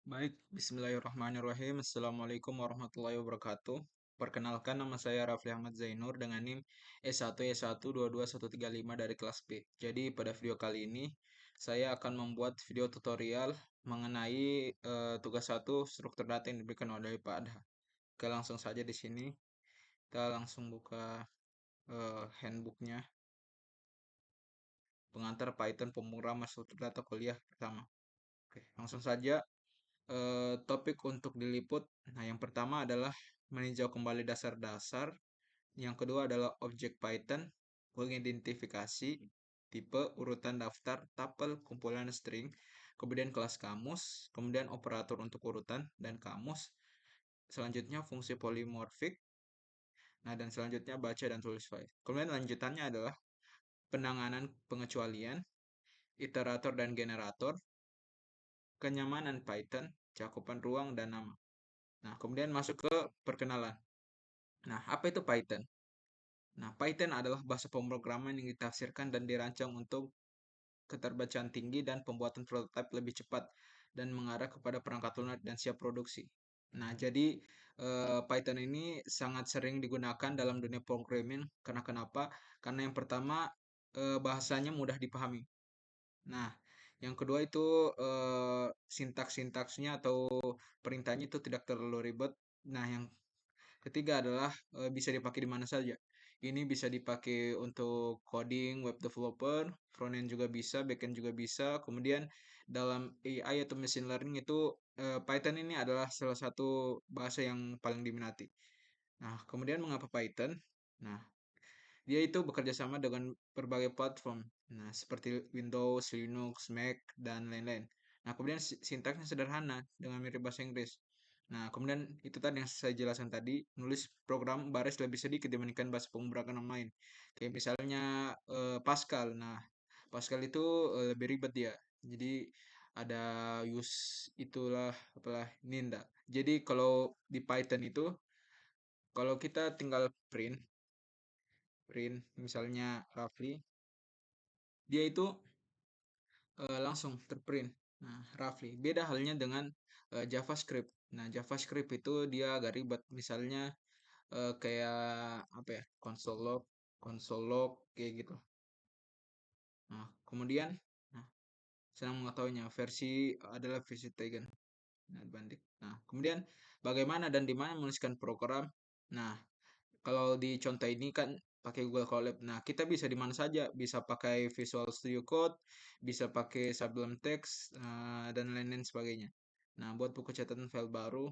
Baik, bismillahirrahmanirrahim. Assalamualaikum warahmatullahi wabarakatuh. Perkenalkan, nama saya Rafli Ahmad Zainur dengan NIM S1Y1221135 dari kelas B. Jadi pada video kali ini saya akan membuat video tutorial mengenai tugas 1 struktur data yang diberikan oleh Pak Adha. Oke, langsung saja di sini kita langsung buka handbooknya, pengantar Python pemrograman struktur data kuliah pertama. Oke, langsung saja. Topik untuk diliput. Nah, yang pertama adalah meninjau kembali dasar-dasar. Yang kedua adalah objek Python, mengidentifikasi tipe, urutan daftar, tuple, kumpulan string, kemudian kelas kamus, kemudian operator untuk urutan dan kamus. Selanjutnya fungsi polimorfik. Nah, dan selanjutnya baca dan tulis file. Kemudian lanjutannya adalah penanganan pengecualian, iterator dan generator, kenyamanan Python, cakupan ruang dan nama. Nah, kemudian masuk ke perkenalan. Nah, apa itu Python? Nah, Python adalah bahasa pemrograman yang ditafsirkan dan dirancang untuk keterbacaan tinggi dan pembuatan prototipe lebih cepat dan mengarah kepada perangkat lunak dan siap produksi. Nah, jadi Python ini sangat sering digunakan dalam dunia programming karena kenapa? Karena yang pertama bahasanya mudah dipahami. Nah, yang kedua itu sintaks-sintaksnya atau perintahnya itu tidak terlalu ribet. Nah, yang ketiga adalah bisa dipakai di mana saja. Ini bisa dipakai untuk coding, web developer, frontend juga bisa, backend juga bisa. Kemudian dalam AI atau machine learning itu Python ini adalah salah satu bahasa yang paling diminati. Nah, kemudian mengapa Python? Nah, dia itu bekerja sama dengan berbagai platform. Nah, seperti Windows, Linux, Mac, dan lain-lain. Nah, kemudian sintaksnya sederhana dengan mirip bahasa Inggris. Nah, kemudian itu tadi yang saya jelaskan tadi, nulis program baris lebih sedikit dibandingkan bahasa pemrograman yang lain. Kayak misalnya Pascal. Nah, Pascal itu lebih ribet dia. Jadi ada use itulah apalah Ninda. Jadi kalau di Python itu kalau kita tinggal print print misalnya Rafli, dia itu langsung terprint. Nah, Rafli. Beda halnya dengan JavaScript. Nah, JavaScript itu dia agak ribet. Misalnya kayak apa ya? Console log kayak gitu. Nah, kemudian nah, senang mengetahuinya versi adalah versi Tegen. Nah, banding. Nah, kemudian bagaimana dan di mana menuliskan program? Nah, kalau di contoh ini kan pakai Google Colab. Nah, kita bisa di mana saja, bisa pakai Visual Studio Code, bisa pakai Sublime Text, dan lain-lain sebagainya. Nah, buat buku catatan file baru,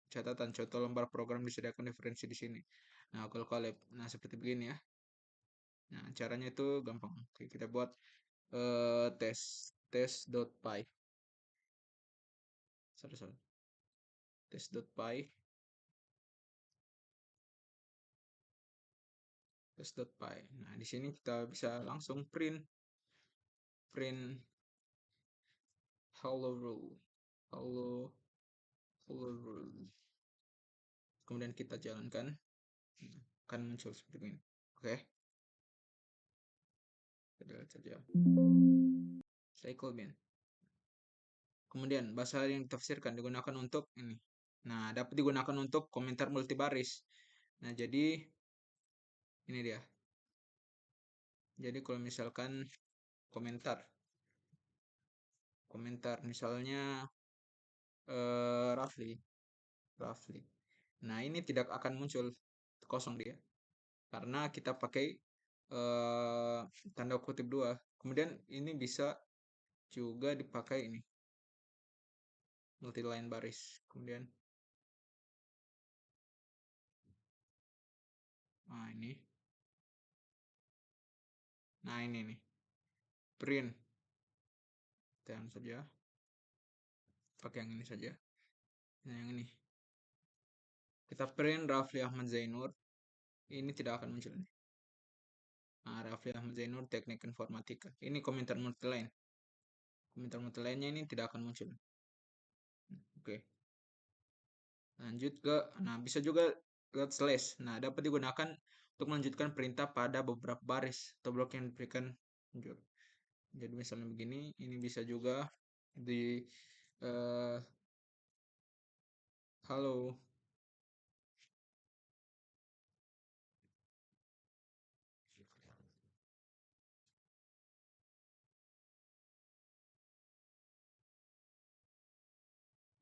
catatan contoh lembar program disediakan referensi di sini. Nah, Google Colab. Nah, seperti begini ya. Nah, caranya itu gampang. Oke, kita buat test.py. Sorry. Test.py. Test.py. Nah, di sini kita bisa langsung print hello world. Hello, hello world. Kemudian kita jalankan, akan muncul seperti ini. Oke, kita lihat saja. Cycle bin. Kemudian bahasa yang ditafsirkan digunakan untuk ini. Nah, dapat digunakan untuk komentar multibaris. Nah, jadi ini dia. Jadi kalau misalkan komentar, misalnya Rafli, Rafli. Nah, ini tidak akan muncul kosong dia karena kita pakai eh, tanda kutip dua. Kemudian ini bisa juga dipakai ini multi line baris. Kemudian ini. Nah, ini nih. Print. Yang saja. Pakai yang ini saja. Nah, yang ini. Kita print Rafli Ahmad Zainur. Ini tidak akan muncul nih. Nah, Rafli Ahmad Zainur Teknik Informatika. Ini komentar multiline. Komentar multiline-nya ini tidak akan muncul. Oke. Lanjut ke, nah bisa juga lihat slash. Nah, dapat digunakan untuk melanjutkan perintah pada beberapa baris atau blok yang diberikan. Jadi misalnya begini, ini bisa juga di Halo.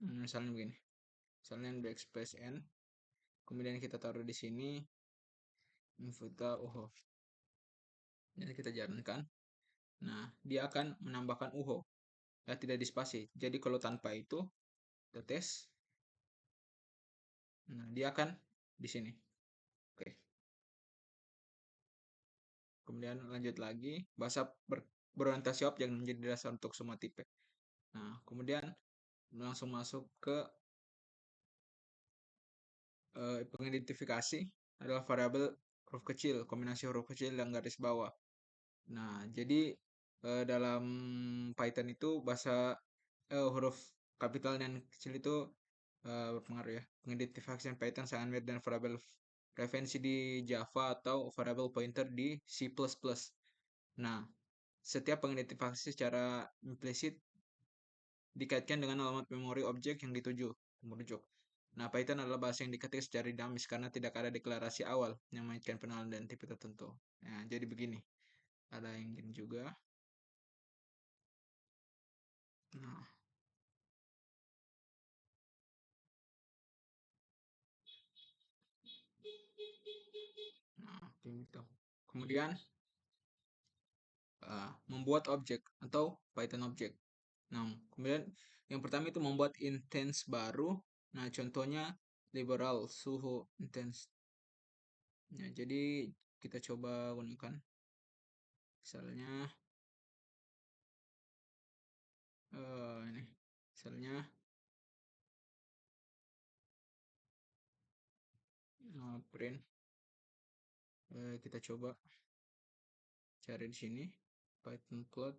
Misalnya begini. Misalnya backspace n, kemudian kita taruh di sini infuta uho. Jadi kita jalankan. Nah, dia akan menambahkan uho. Ya, tidak dispasi. Jadi kalau tanpa itu, kita tes. Nah, dia akan di sini. Oke. Kemudian lanjut lagi. Bahasa berorientasi objek menjadi dasar untuk semua tipe. Nah, kemudian langsung masuk ke pengidentifikasi adalah variabel huruf kecil, kombinasi huruf kecil dan garis bawah. Nah, jadi dalam Python itu bahasa huruf kapital dan kecil itu berpengaruh ya. Pengidentifikasian Python sangat mirip dengan variabel referensi di Java atau variabel pointer di C++. Nah, setiap pengidentifikasi secara implisit dikaitkan dengan alamat memori objek yang dituju, merujuk. Nah, Python adalah bahasa yang diketik secara dinamis karena tidak ada deklarasi awal yang mengaitkan penalan dan tipe tertentu. Nah, jadi begini. Ada yang gini juga. Nah, kayak gitu. Kemudian membuat objek atau Python objek. Nah, kemudian yang pertama itu membuat instance baru. Nah, contohnya liberal suhu instance. Nah, jadi kita coba gunakan. Misalnya ini. Misalnya print. Kita coba cari di sini Python plot,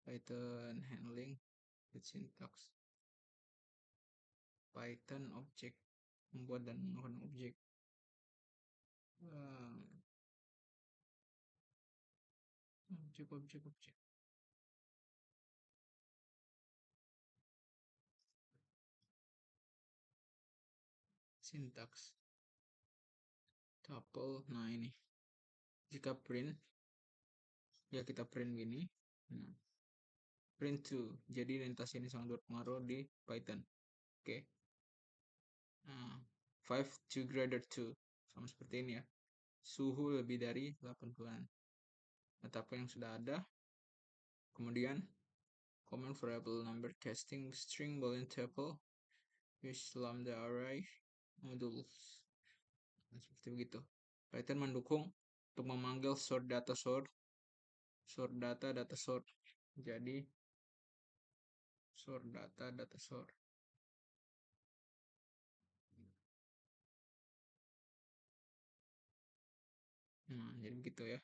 Python handling, syntax, Python object, membuat dan menggunakan objek. Objek. Syntax. Tuple. Nah, ini. Jika print, ya kita print gini. Nah, print to. Jadi orientasi ini sangat berpengaruh di Python. Oke. Nah, 5 to greater to. Sama seperti ini ya. Suhu lebih dari 80-an. Atau apa yang sudah ada. Kemudian command variable number casting string boolean tuple with lambda array modules. Nah, seperti begitu. Python mendukung untuk memanggil sort data sort data sort. Jadi sort data sort. Nah, jadi begitu ya.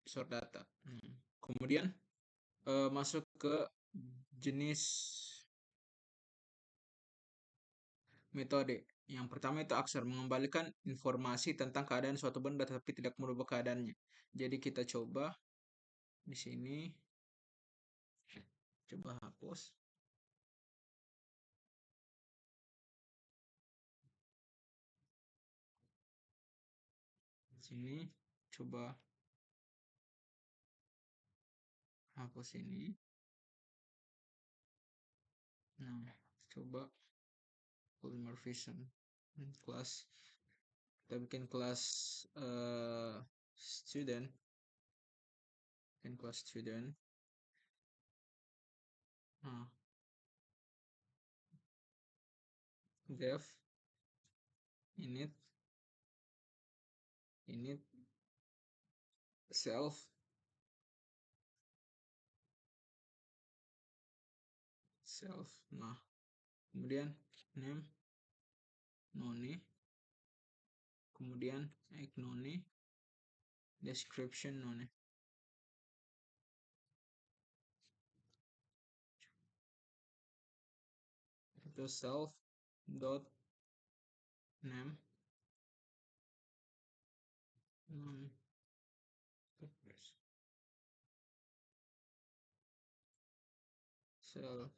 Sort data. Kemudian masuk ke jenis metode. Yang pertama itu aksar, mengembalikan informasi tentang keadaan suatu benda tapi tidak merubah keadaannya. Jadi kita coba di sini, coba hapus. Di sini coba hapus ini. Nah, coba polymorphism kelas, kita bikin kelas student, nah def init self nah kemudian name none, kemudian none, description none. Itu self dot name none self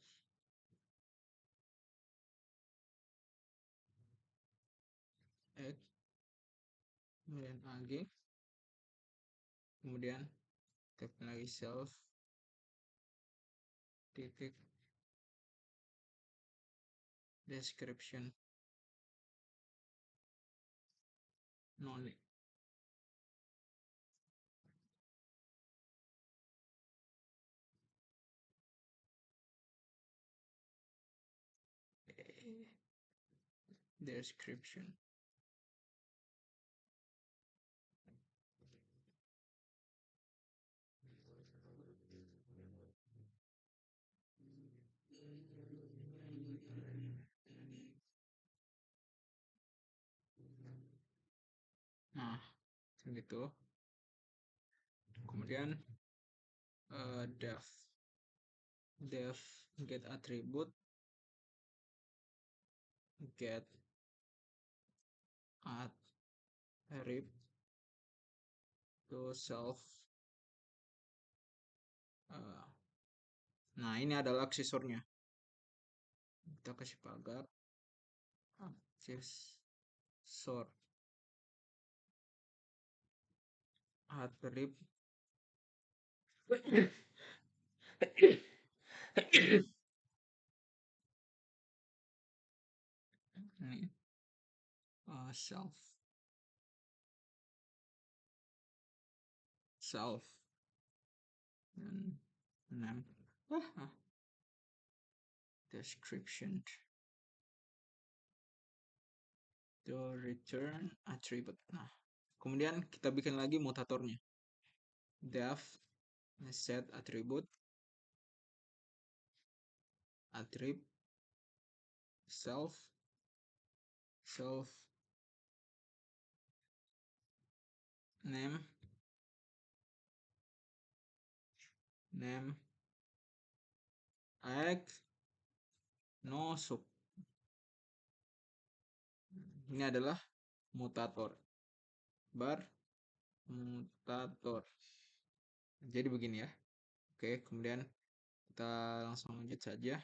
X, kemudian AG, kemudian tab lagi self titik description knowledge. Description. Nah, gitu. Kemudian def get attribute, get attribute to self. uh, nah, ini adalah aksesornya. Kita kasih pagar aksesor attribute ini self dan name description to return attribute. Nah, kemudian kita bikin lagi mutatornya. Def set attribute self name x no sub. Ini adalah mutator mutator. Jadi begini ya. Oke, kemudian kita langsung lanjut saja.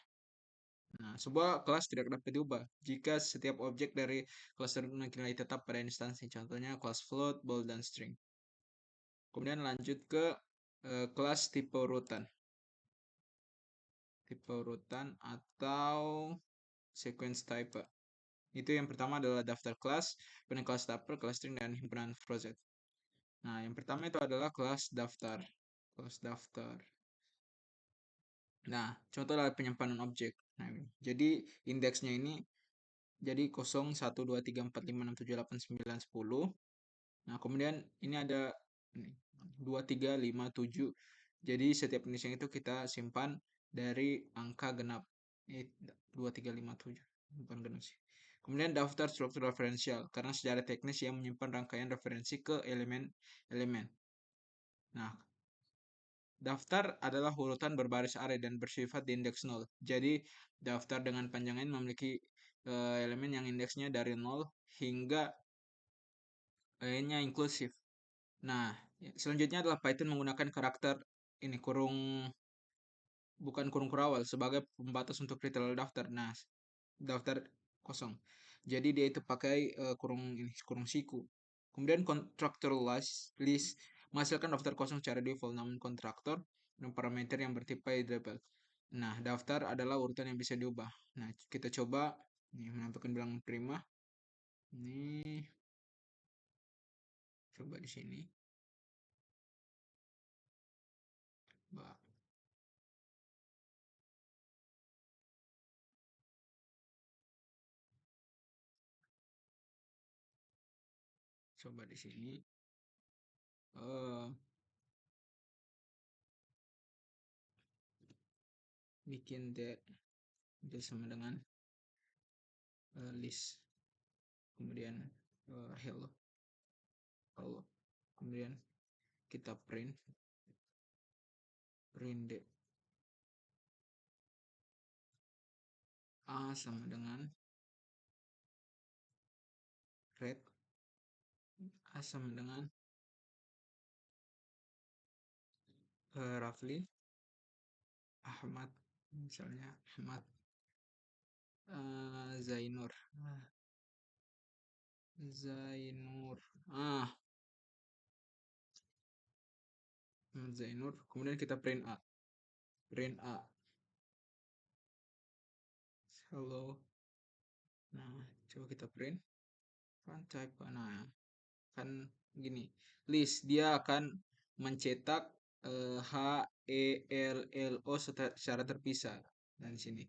Nah, sebuah kelas tidak dapat diubah jika setiap objek dari kelas memiliki nilai tetap pada instansi. Contohnya kelas float, bool, dan string. Kemudian lanjut ke kelas tipe urutan. Tipe urutan atau sequence type. Itu yang pertama adalah daftar kelas, kemudian kelas tuple, kelas string, dan himpunan project. Nah, yang pertama itu adalah kelas daftar. Kelas daftar. Nah, contoh adalah penyimpanan objek. Nah, jadi indeksnya ini jadi 0, 1, 2, 3, 4, 5, 6, 7, 8, 9, 10. Nah, kemudian ini ada 2, 3, 5, 7. Jadi setiap indeksnya itu kita simpan dari angka genap. 2, 3, 5, 7. Bukan genap sih. Kemudian daftar struktur referensial, karena secara teknis yang menyimpan rangkaian referensi ke elemen-elemen. Nah, daftar adalah urutan berbaris array dan bersifat di indeks 0. Jadi, daftar dengan panjangnya memiliki elemen yang indeksnya dari 0 hingga nya inklusif. Nah, selanjutnya adalah Python menggunakan karakter ini bukan kurung kurawal sebagai pembatas untuk retail daftar. Nah, daftar kosong. Jadi dia itu pakai kurung siku. Kemudian constructor list menghasilkan daftar kosong secara default, namun kontraktor dan parameter yang bertipe iterable. Nah, daftar adalah urutan yang bisa diubah. Nah, kita coba ini menampilkan bilangan prima. Ini coba di sini. Coba di sini. Bikin dia sama dengan list, kemudian hello, kemudian kita print d a sama dengan red, a sama dengan Rafli, Ahmad, misalnya Ahmad Zainur. Zainur. Zainur. Kemudian kita print A. Print A. Halo. Nah, coba kita print. Kan type. Nah, kan gini. List dia akan mencetak H, E, L, O secara terpisah. Dan di sini.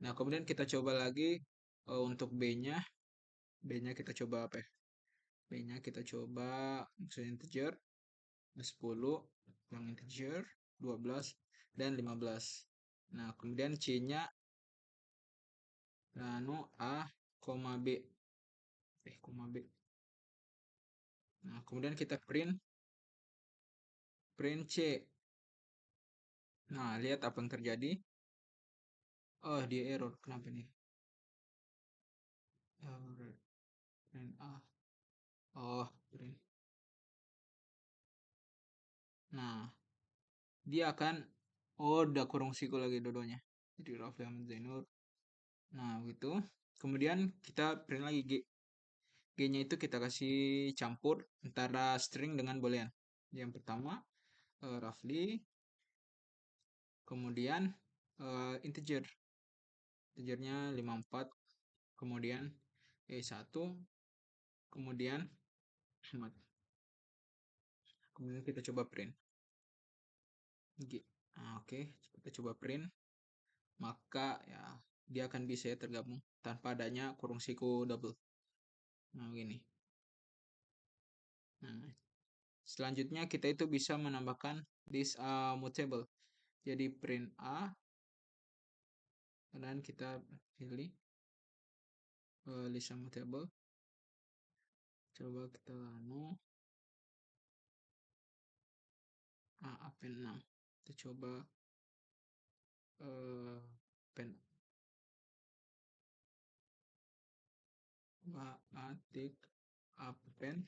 Nah, kemudian kita coba lagi untuk B-nya. B-nya kita coba apa ya? B-nya kita coba maksudnya integer 10, yang integer 12 dan 15. Nah, kemudian C-nya nano A, koma B. Koma B. Nah, kemudian kita print C. Nah, lihat apa yang terjadi. Oh, dia error. Kenapa nih? Error. Print A. Oh, print. Nah, dia akan udah kurung siku lagi dodonya. Jadi Rafli Ahmad Zainur. Nah, gitu. Kemudian kita print lagi G. G-nya itu kita kasih campur antara string dengan boolean. Yang pertama Rafli, kemudian integer. Integernya 54, kemudian E1, kemudian Ahmad. Kemudian kita coba print. Nah, oke, kita coba print. Maka ya dia akan bisa ya tergabung tanpa adanya kurung siku double. Nah, gini. Nah, selanjutnya kita itu bisa menambahkan this mutable. Jadi print A dan kita pilih list mutable. Coba kita append 6. Kita coba append tik append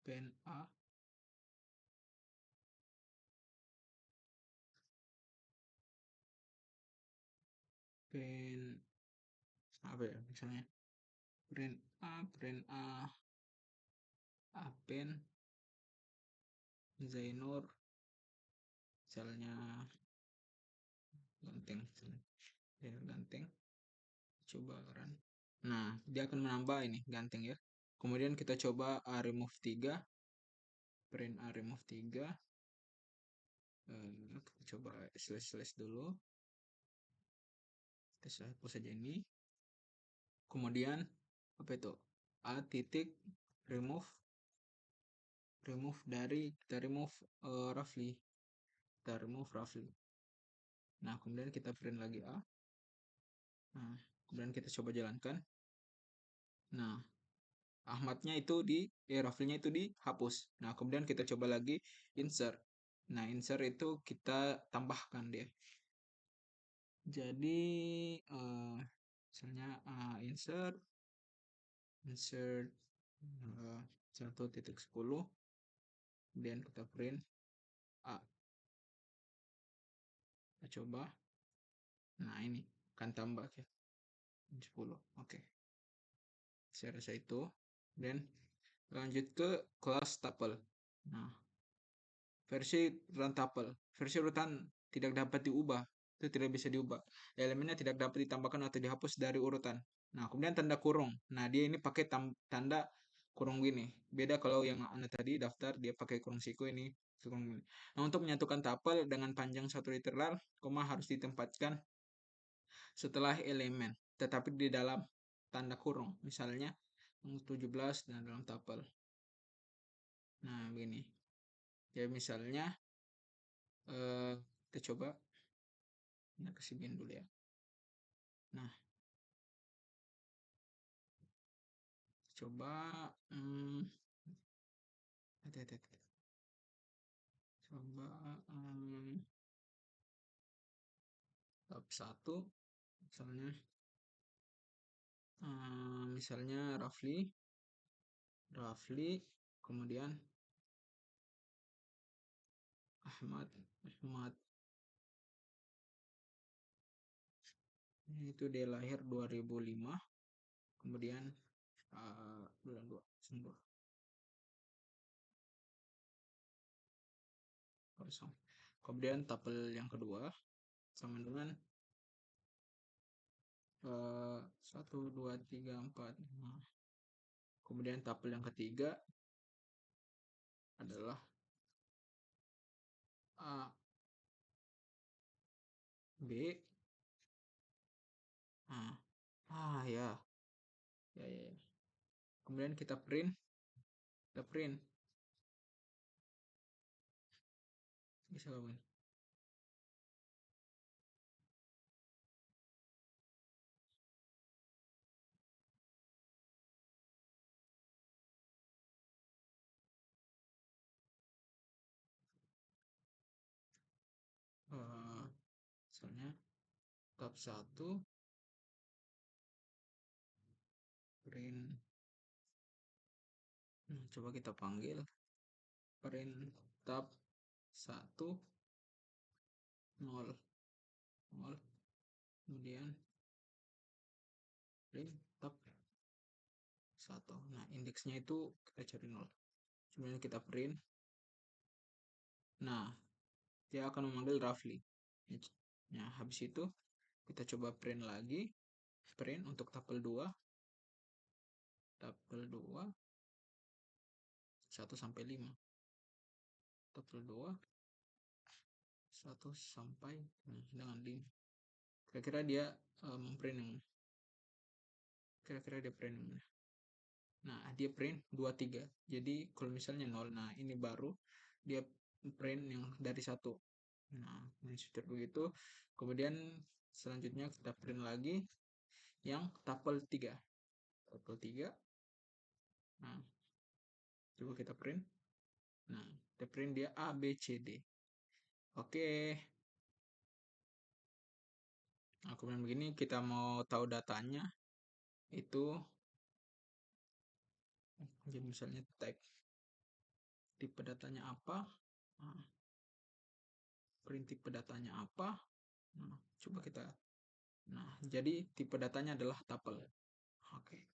pen A pen apa ya misalnya print A append Zainur misalnya ganteng ganteng coba run. Nah, dia akan menambah ini ganteng ya. Kemudian kita coba remove 3, print remove 3. Kita coba slash dulu. Kita hapus saja ini. Kemudian apa itu? A titik remove dari kita remove roughly. Kita remove roughly. Nah, kemudian kita print lagi A. Nah, kemudian kita coba jalankan. Nah, Ahmadnya itu roughly-nya itu dihapus. Nah, kemudian kita coba lagi insert. Nah, insert itu kita tambahkan dia. Jadi misalnya insert 1.10, kemudian kita print A. Kita coba. Nah, ini kan tambah ya 10. Oke. Saya rasa itu. Dan lanjut ke kelas tuple. Nah, versi urutan tuple. Versi urutan tidak dapat diubah. Itu tidak bisa diubah. Elemennya tidak dapat ditambahkan atau dihapus dari urutan. Nah, kemudian tanda kurung. Nah, dia ini pakai tanda kurung gini. Beda kalau yang Anda tadi daftar dia pakai kurung siku, ini kurung gini. Nah, untuk menyatukan tuple dengan panjang satu literal, koma harus ditempatkan setelah elemen, tetapi di dalam tanda kurung. Misalnya 17 dan dalam tuple. Nah, begini. Ya, misalnya kita coba kasih bin dulu ya. Nah, coba coba bab 1 misalnya roughly kemudian Ahmad, Ahmad. Itu dia lahir 2005, kemudian bulan 2, kosong. Kemudian tabel yang kedua sama dengan 1, 2, 3, 4, 5. Kemudian tabel yang ketiga adalah A, B, A. Ya. Ya, ya, ya. Kemudian kita print. Bisa kamu. Misalnya tab 1 print. Coba kita panggil print tab 1 0 0, kemudian print tab 1. Nah, indeksnya itu kita cari 0. Kemudian kita print. Nah, dia akan memanggil roughly. Nah, habis itu kita coba print lagi. Print untuk tabel 2. Tabel 2 1 sampai 5. Tabel 2 1 sampai dengan 5. Kira-kira dia memprint yang kira-kira dia print yang mana? Nah, dia print 23. Jadi kalau misalnya 0, nah ini baru dia print yang dari 1. Nah, seperti begitu. Kemudian selanjutnya kita print lagi yang tabel 3. Tabel 3. Nah, coba kita print. Nah, kita print dia A, B, C, D. Oke. Nah, kemudian begini kita mau tahu datanya itu, jadi misalnya tipe datanya apa, nah, print tipe datanya apa. Nah, coba kita, nah jadi tipe datanya adalah tuple. Oke.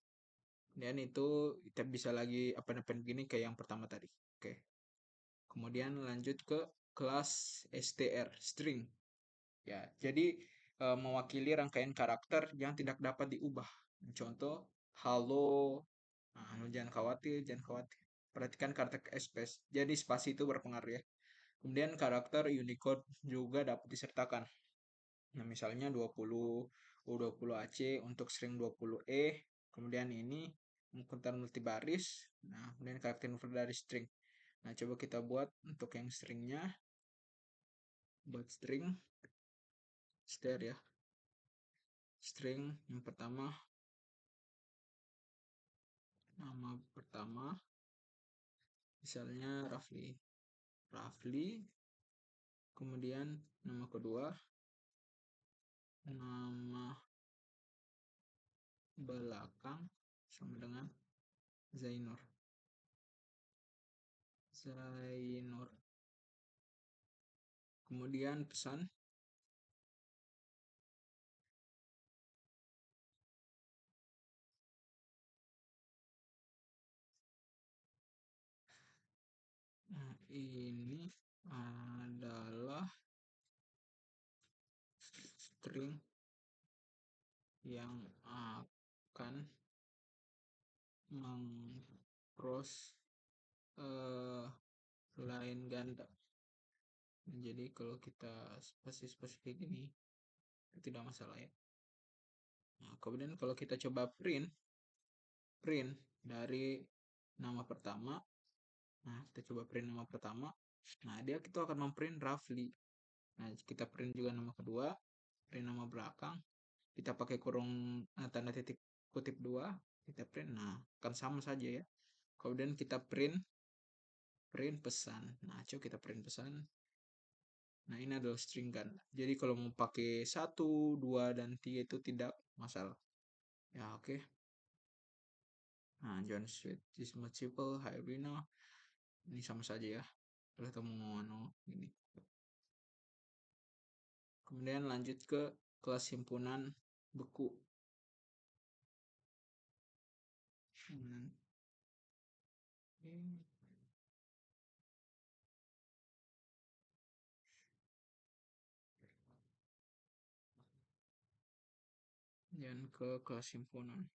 Dan itu kita bisa lagi apa begini kayak yang pertama tadi. Oke. Kemudian lanjut ke kelas str, string. Ya, jadi mewakili rangkaian karakter yang tidak dapat diubah. Contoh, halo. Nah, jangan khawatir, jangan khawatir. Perhatikan karakter space. Jadi spasi itu berpengaruh ya. Kemudian karakter Unicode juga dapat disertakan. Nah, misalnya 20 U20AC untuk string 20E. Kemudian ini mengkontar multibaris. Nah, kemudian karakter inverter dari string. Nah, coba kita buat untuk yang stringnya. Buat string str ya. String yang pertama, nama pertama misalnya roughly, kemudian nama kedua, nama belakang sama dengan Zainur. Kemudian pesan. Nah, ini adalah string yang akan mengcross line ganda. Jadi kalau kita spasi-spasi kayak gini tidak masalah ya. Nah, kemudian kalau kita coba print dari nama pertama. Nah, kita coba print nama pertama. Nah, dia itu akan memprint roughly. Nah, kita print juga nama kedua, print nama belakang. Kita pakai kurung tanda titik kutip 2, kita print. Nah, akan sama saja ya. Kemudian kita print pesan. Nah, coba kita print pesan. Nah, ini adalah string kan. Jadi kalau mau pakai 1, 2, dan 3 itu tidak masalah. Ya, oke. Okay. Nah, John Sweet is multiple, Hybrid. Ini sama saja ya. ketemu ini. Kemudian lanjut ke kelas himpunan beku. Dan ke kelas himpunan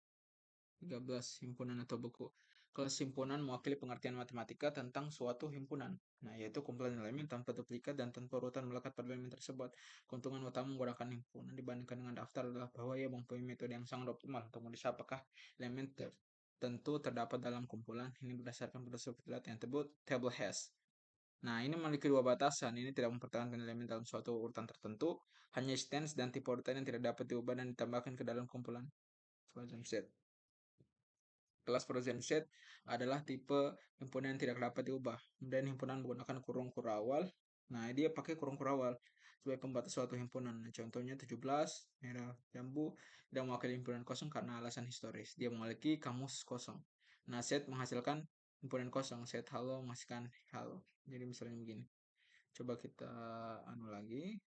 13, himpunan atau buku. Kelas himpunan mewakili pengertian matematika tentang suatu himpunan. Nah, yaitu kumpulan elemen tanpa duplikat dan tanpa urutan melekat pada elemen tersebut. Keuntungan utama menggunakan himpunan dibandingkan dengan daftar adalah bahwa ia mempunyai metode yang sangat optimal untuk meriksa apakah elemen tertentu terdapat dalam kumpulan. Ini berdasarkan filosofi yang disebut table hash. Nah, ini memiliki dua batasan. Ini tidak mempertahankan elemen dalam suatu urutan tertentu, hanya instance dan tipe urutan yang tidak dapat diubah dan ditambahkan ke dalam kumpulan. Frozen set. Kelas frozen set adalah tipe himpunan yang tidak dapat diubah. Kemudian himpunan menggunakan kurung kurawal. Nah, dia pakai kurung kurawal sebagai pembatas suatu himpunan. Nah, contohnya 17, merah jambu, tidak mewakili himpunan kosong karena alasan historis. Dia memiliki kamus kosong. Nah, set menghasilkan himpunan kosong. Set halo menghasilkan halo. Jadi misalnya begini. Coba kita run lagi.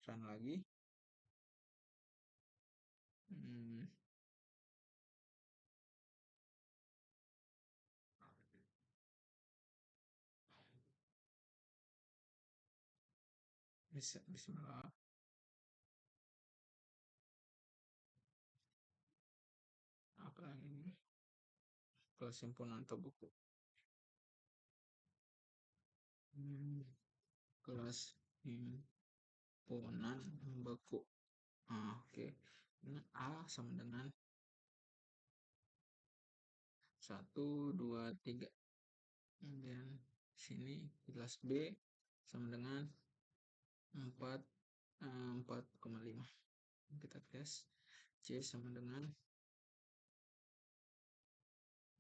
Bismillah. Apa ini? Kelas himpunan atau buku. Kelas himpunan buku. Oke. Ini A sama dengan 1, 2, 3. Kemudian sini kelas B sama dengan 4, 4,5. Kita tes. C sama dengan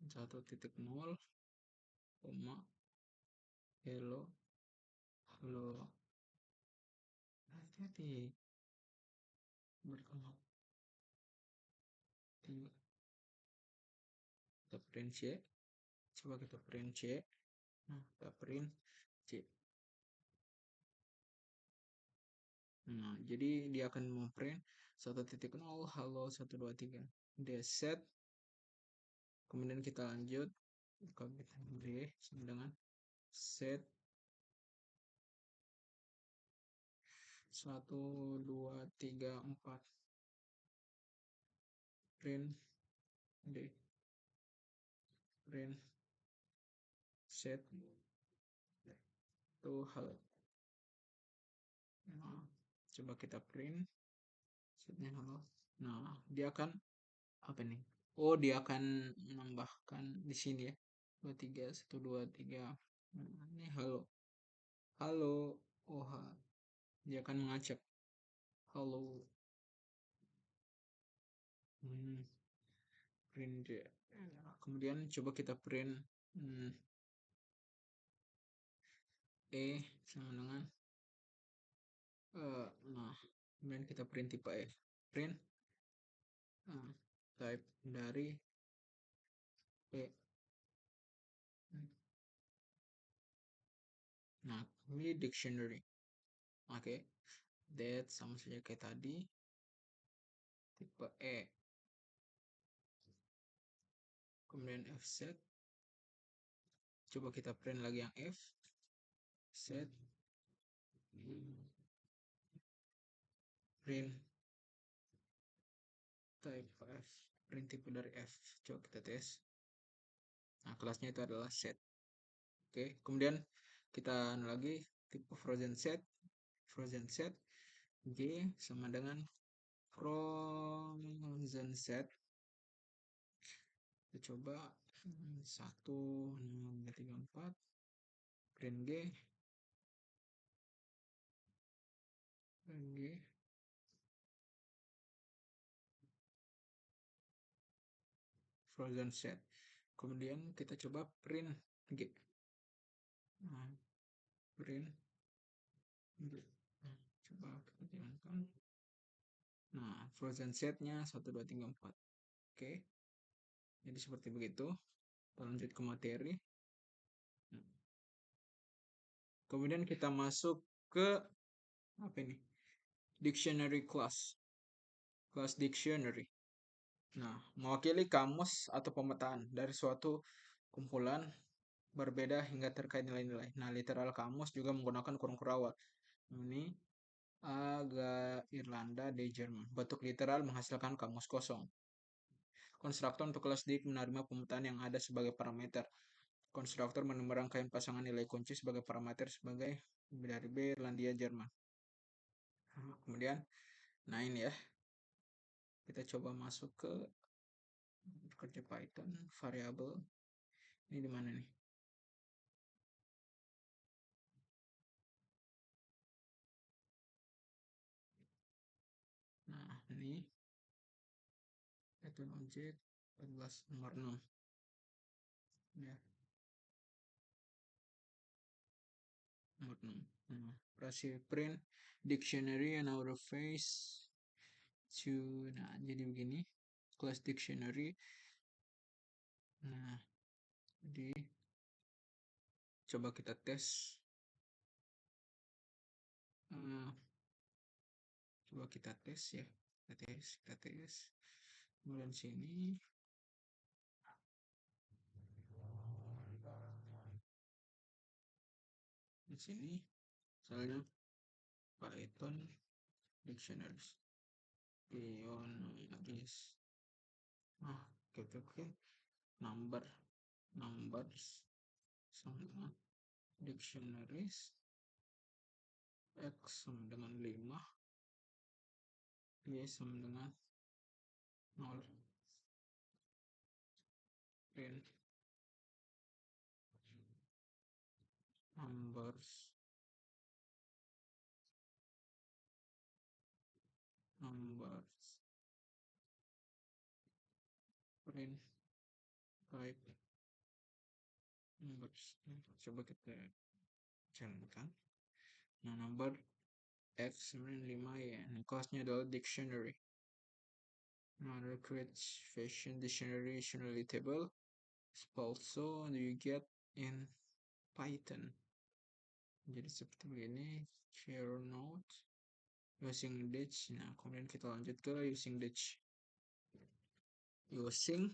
1,0, hello, hello. Hati-hati. Berkembang. Kita print C. Coba kita print C. Nah, kita print C. Nah, jadi dia akan memprint 1.0, halo 123. Dia set. Kemudian kita lanjut. Kita D sama dengan set 1, 2, 3, 4. Print D. Print set to halo. Nah, coba kita print setnya halo. Nah, dia akan apa nih? Oh, dia akan menambahkan di sini ya. 23, 1, 2, 3. Nah, ini halo. Halo. Oh, dia akan mengacak. Halo. Print D. Kemudian coba kita print E sama dengan nah, kemudian kita print tipe E. Print type dari E. Nah, ini dictionary. Oke. That sama saja kayak tadi. Tipe E. Kemudian F set. Coba kita print lagi yang F. Set. Print type F. Print tipe dari F. Coba kita tes. Nah, kelasnya itu adalah set. Oke, kemudian kita lagi tipe frozen set. Frozen set G sama dengan frozen set. Kita coba 1, 2, 3, 4. Print G. Print G. Frozen set. Kemudian kita coba print G. Nah, print G. Nah, coba kita jalankan. Nah, frozen setnya 1, 2, 3, 4. Oke. Jadi seperti begitu. Kita lanjut ke materi. Kemudian kita masuk ke apa ini? Dictionary class. Class dictionary. Nah, mewakili kamus atau pemetaan dari suatu kumpulan berbeda hingga terkait nilai-nilai. Nah, literal kamus juga menggunakan kurung kurawal. Ini agak Irlanda D Jerman. Bentuk literal menghasilkan kamus kosong. Konstruktor untuk kelas dik menerima pemetaan yang ada sebagai parameter. Konstruktor menerangkan pasangan nilai kunci sebagai parameter sebagai dari B Irlandia Jerman. Kemudian, nah ini ya, kita coba masuk ke kerja Python variabel. Ini di mana nih? Nah, ini Python object 14 nomor 6. Ya, nomor 6. Nah, operasi print dictionary and outer face to, nah jadi begini, class dictionary. Nah, jadi coba kita tes. Uh, coba kita tes ya, kita tes. Kemudian sini di sini misalnya Python dictionaries Pioneers. Nah, kita ke numbers sama dictionaries X sama dengan 5, Y sama dengan 0. Print numbers print type numbers. Coba kita jalankan. Nah, number X 95 ya. Nah, kelasnya adalah dictionary. Now, create fashion dictionary dictionary table. Also, you get in Python. Jadi seperti ini. Share note using ditch. Nah, kemudian kita lanjut ke using ditch. Using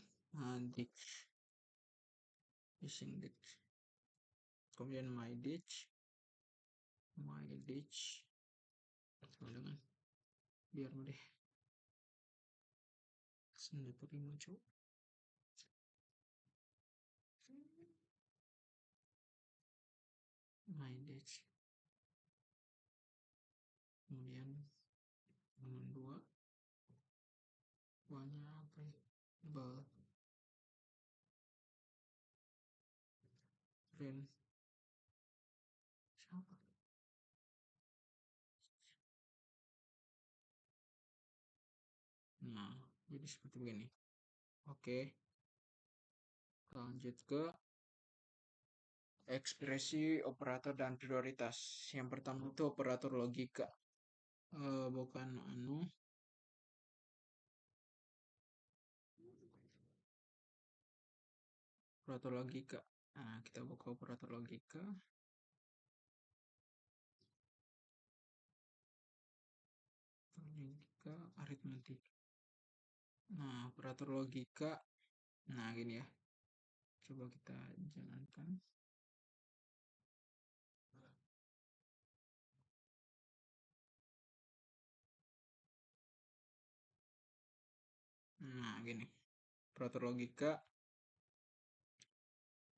ditch. Using ditch. Kemudian my ditch. Dengan biar deh. Sini terima coba. My ditch. Kemudian dengan 2 banyak bal print siapa. Nah, jadi seperti begini. Oke, lanjut ke ekspresi operator dan prioritas. Yang pertama itu operator logika. Bukan operator logika. Nah, kita buka operator logika. Logika aritmetik. Nah, operator logika. Nah, gini ya. Coba kita jalankan. Nah, gini. Operator logika.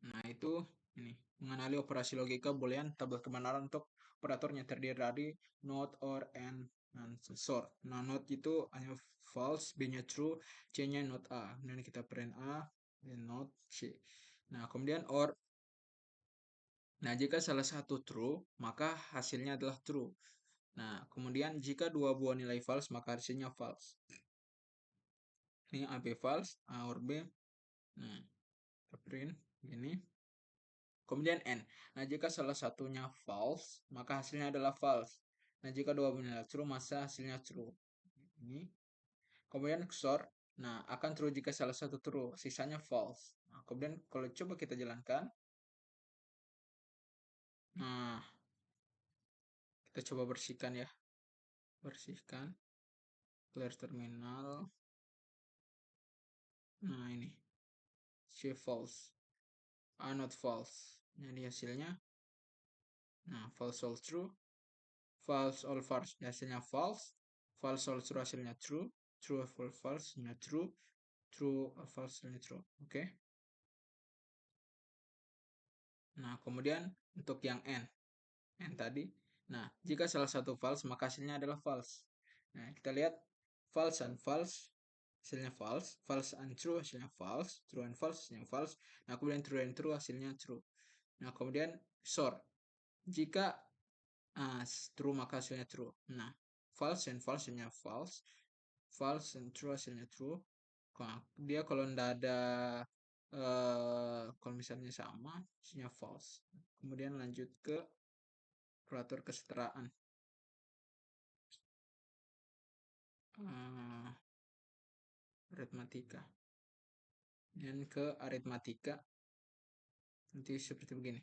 Nah, itu ini mengenali operasi logika boolean tabel kebenaran untuk operatornya terdiri dari not, or, and sort. Nah, not itu hanya false, B-nya true, C-nya not A. Kemudian kita print A, dan not C. Nah, kemudian or. Nah, jika salah satu true, maka hasilnya adalah true. Nah, kemudian jika dua buah nilai false, maka hasilnya false. Ini A, B false, A or B. Nah, kita print ini. Kemudian N. Nah, jika salah satunya false, maka hasilnya adalah false. Nah, jika dua benar true, maka hasilnya true. Ini. Kemudian XOR. Nah, akan true jika salah satu true, sisanya false. Nah, kemudian kalau coba kita jalankan. Nah, Kita coba bersihkan ya. Bersihkan. Clear terminal. Nah, ini. She false. Not false. Jadi hasilnya. Nah, false all true. False all false hasilnya false. False all true hasilnya true. True all false hasilnya true. True or false hasilnya true. Oke. Nah, kemudian untuk yang n tadi. Nah, jika salah satu false, maka hasilnya adalah false. Nah, kita lihat false and false, hasilnya false. False and true, hasilnya false. True and false, hasilnya false. Nah, kemudian true and true, hasilnya true. Nah, kemudian short. Jika true, maka hasilnya true. Nah, false and false, hasilnya false. False and true, hasilnya true. Nah, dia kalau tidak ada kalau misalnya sama, hasilnya false. Kemudian lanjut ke operator kesetaraan. Aritmatika. Dan ke aritmatika nanti seperti begini.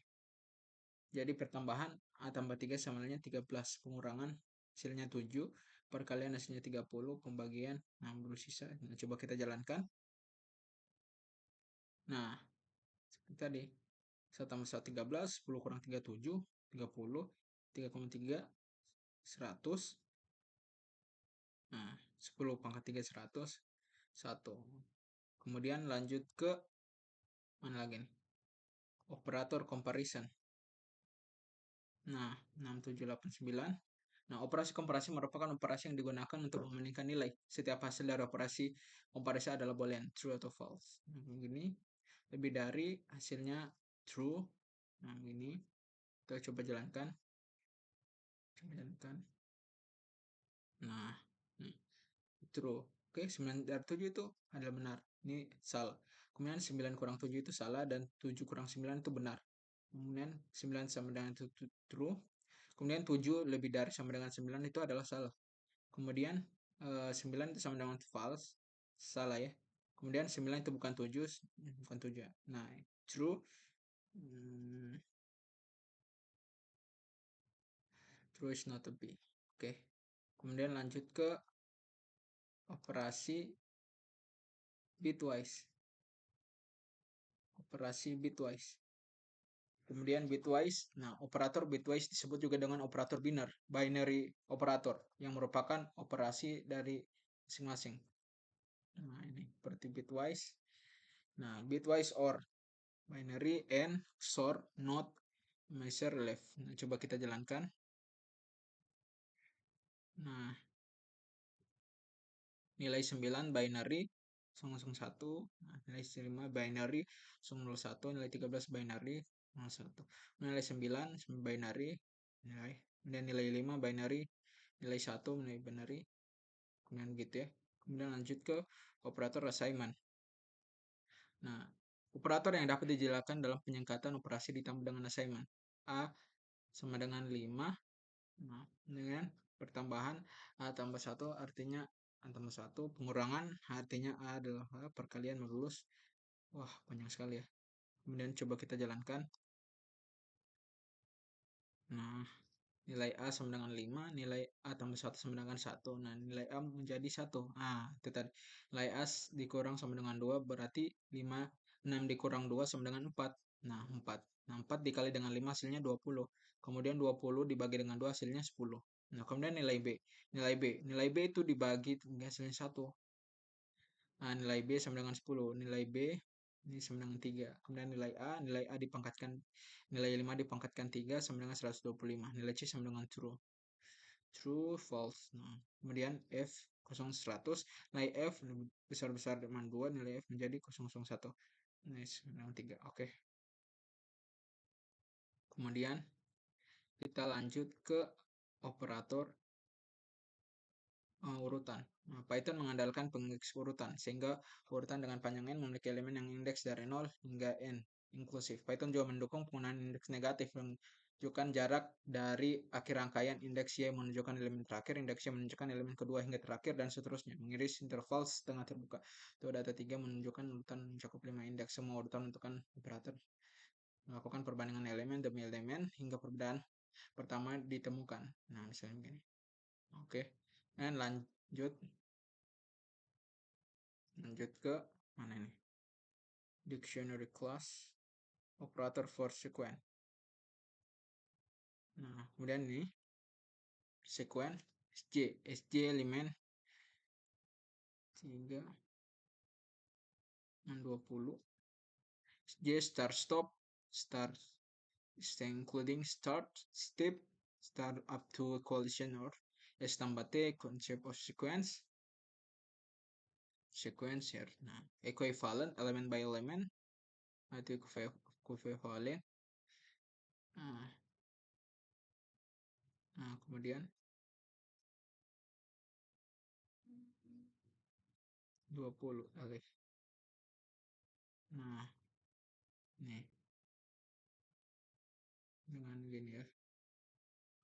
Jadi pertambahan A tambah 3 sama dengan 13. Pengurangan hasilnya 7. Perkalian hasilnya 30. Pembagian 60 sisa. Nah, coba kita jalankan. Nah, seperti tadi. 1 tambah 1 13. 10 kurang 3 7. 30. 3,3 100. Nah, 10 pangkat 3 100. 1. Kemudian lanjut ke mana lagi nih? Operator comparison. Nah, 6789. Nah, operasi komparasi merupakan operasi yang digunakan untuk membandingkan nilai. Setiap hasil dari operasi komparasi adalah boolean, true atau false. Nah, begini. Lebih dari hasilnya true. Nah, ini kita coba jalankan. Nah, nih, true. Oke, 9 dari 7 itu adalah benar. Ini salah. Kemudian 9 kurang 7 itu salah dan 7 kurang 9 itu benar. Kemudian 9 sama dengan itu true. Kemudian 7 lebih dari sama dengan 9 itu adalah salah. Kemudian 9 itu sama dengan false. Salah ya. Kemudian 9 itu bukan 7. Bukan 7. Nah, true. True is not a B. Oke. Kemudian lanjut ke operasi bitwise. Operasi bitwise. Kemudian bitwise, nah operator bitwise disebut juga dengan operator binary operator yang merupakan operasi dari masing-masing. Nah, ini seperti bitwise. Nah, bitwise or binary and sort not measure left. Nah, coba kita jalankan. Nah, nilai 9 binary 001, nah, nilai 5 binary 001, nilai 13 binary 01. Nilai 9 binary, nilai 5 binary, nilai 1 nilai binary. Kemudian gitu ya. Kemudian lanjut ke operator assignment. Nah, operator yang dapat dijelaskan dalam penyingkatan operasi ditambah dengan assignment. A sama dengan 5. Nah, dengan pertambahan A tambah 1 artinya A tambah 1. Pengurangan artinya A adalah A. Perkalian melulus. Wah, panjang sekali ya. Kemudian coba kita jalankan. Nah, nilai A sama dengan 5. Nilai A tambah 1 sama dengan 1. Nah, nilai A menjadi 1. Nah, itu tadi. Nilai A dikurang sama dengan 2 berarti 5. 6 dikurang 2 sama dengan 4. Nah, 4. Nah, 4 dikali dengan 5 hasilnya 20. Kemudian 20 dibagi dengan 2 hasilnya 10. Nah, kemudian nilai B. Nilai B itu dibagi hasilnya 1. Nah, nilai B sama dengan 10. Nilai B ini sama dengan 3. Kemudian nilai A dipangkatkan nilai 5 dipangkatkan 3 sama dengan 125. Nilai C sama dengan true. True, false. Nah, kemudian F 0100, nilai F besar-besar dengan 2, nilai F menjadi 001. Nah, sama dengan 3. Oke. Kemudian kita lanjut ke operator urutan. Nah, Python mengandalkan pengindeks urutan, sehingga urutan dengan panjang n memiliki elemen yang indeks dari 0 hingga n inklusif. Python juga mendukung penggunaan indeks negatif yang menunjukkan jarak dari akhir rangkaian indeks y menunjukkan elemen terakhir, indeks y menunjukkan elemen kedua hingga terakhir, dan seterusnya. Mengiris interval setengah terbuka. Itu data 3 menunjukkan urutan mencakup 5 indeks. Semua urutan menentukan operator melakukan perbandingan elemen demi elemen hingga perbedaan pertama ditemukan. Nah, misalnya begini. Oke. Dan lanjut ke mana ini? Dictionary class operator for sequence. Nah, kemudian ini sequence sj elemen 3 dan 20 sj start including start step start up to collision or s tambah t concept of sequence here. Nah, equivalent element by element itu equivalent. Nah, kemudian 20 alif. Nah, nih dengan gini ya,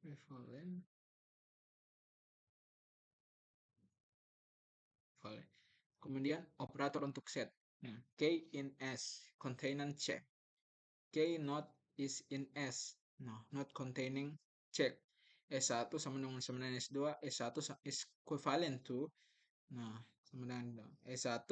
equivalent valid. Kemudian operator untuk set. Nah, K in S containing check. K not is in S. No, not containing check. S1 sama dengan S2, S1 is equivalent to. Nah, sama dengan S1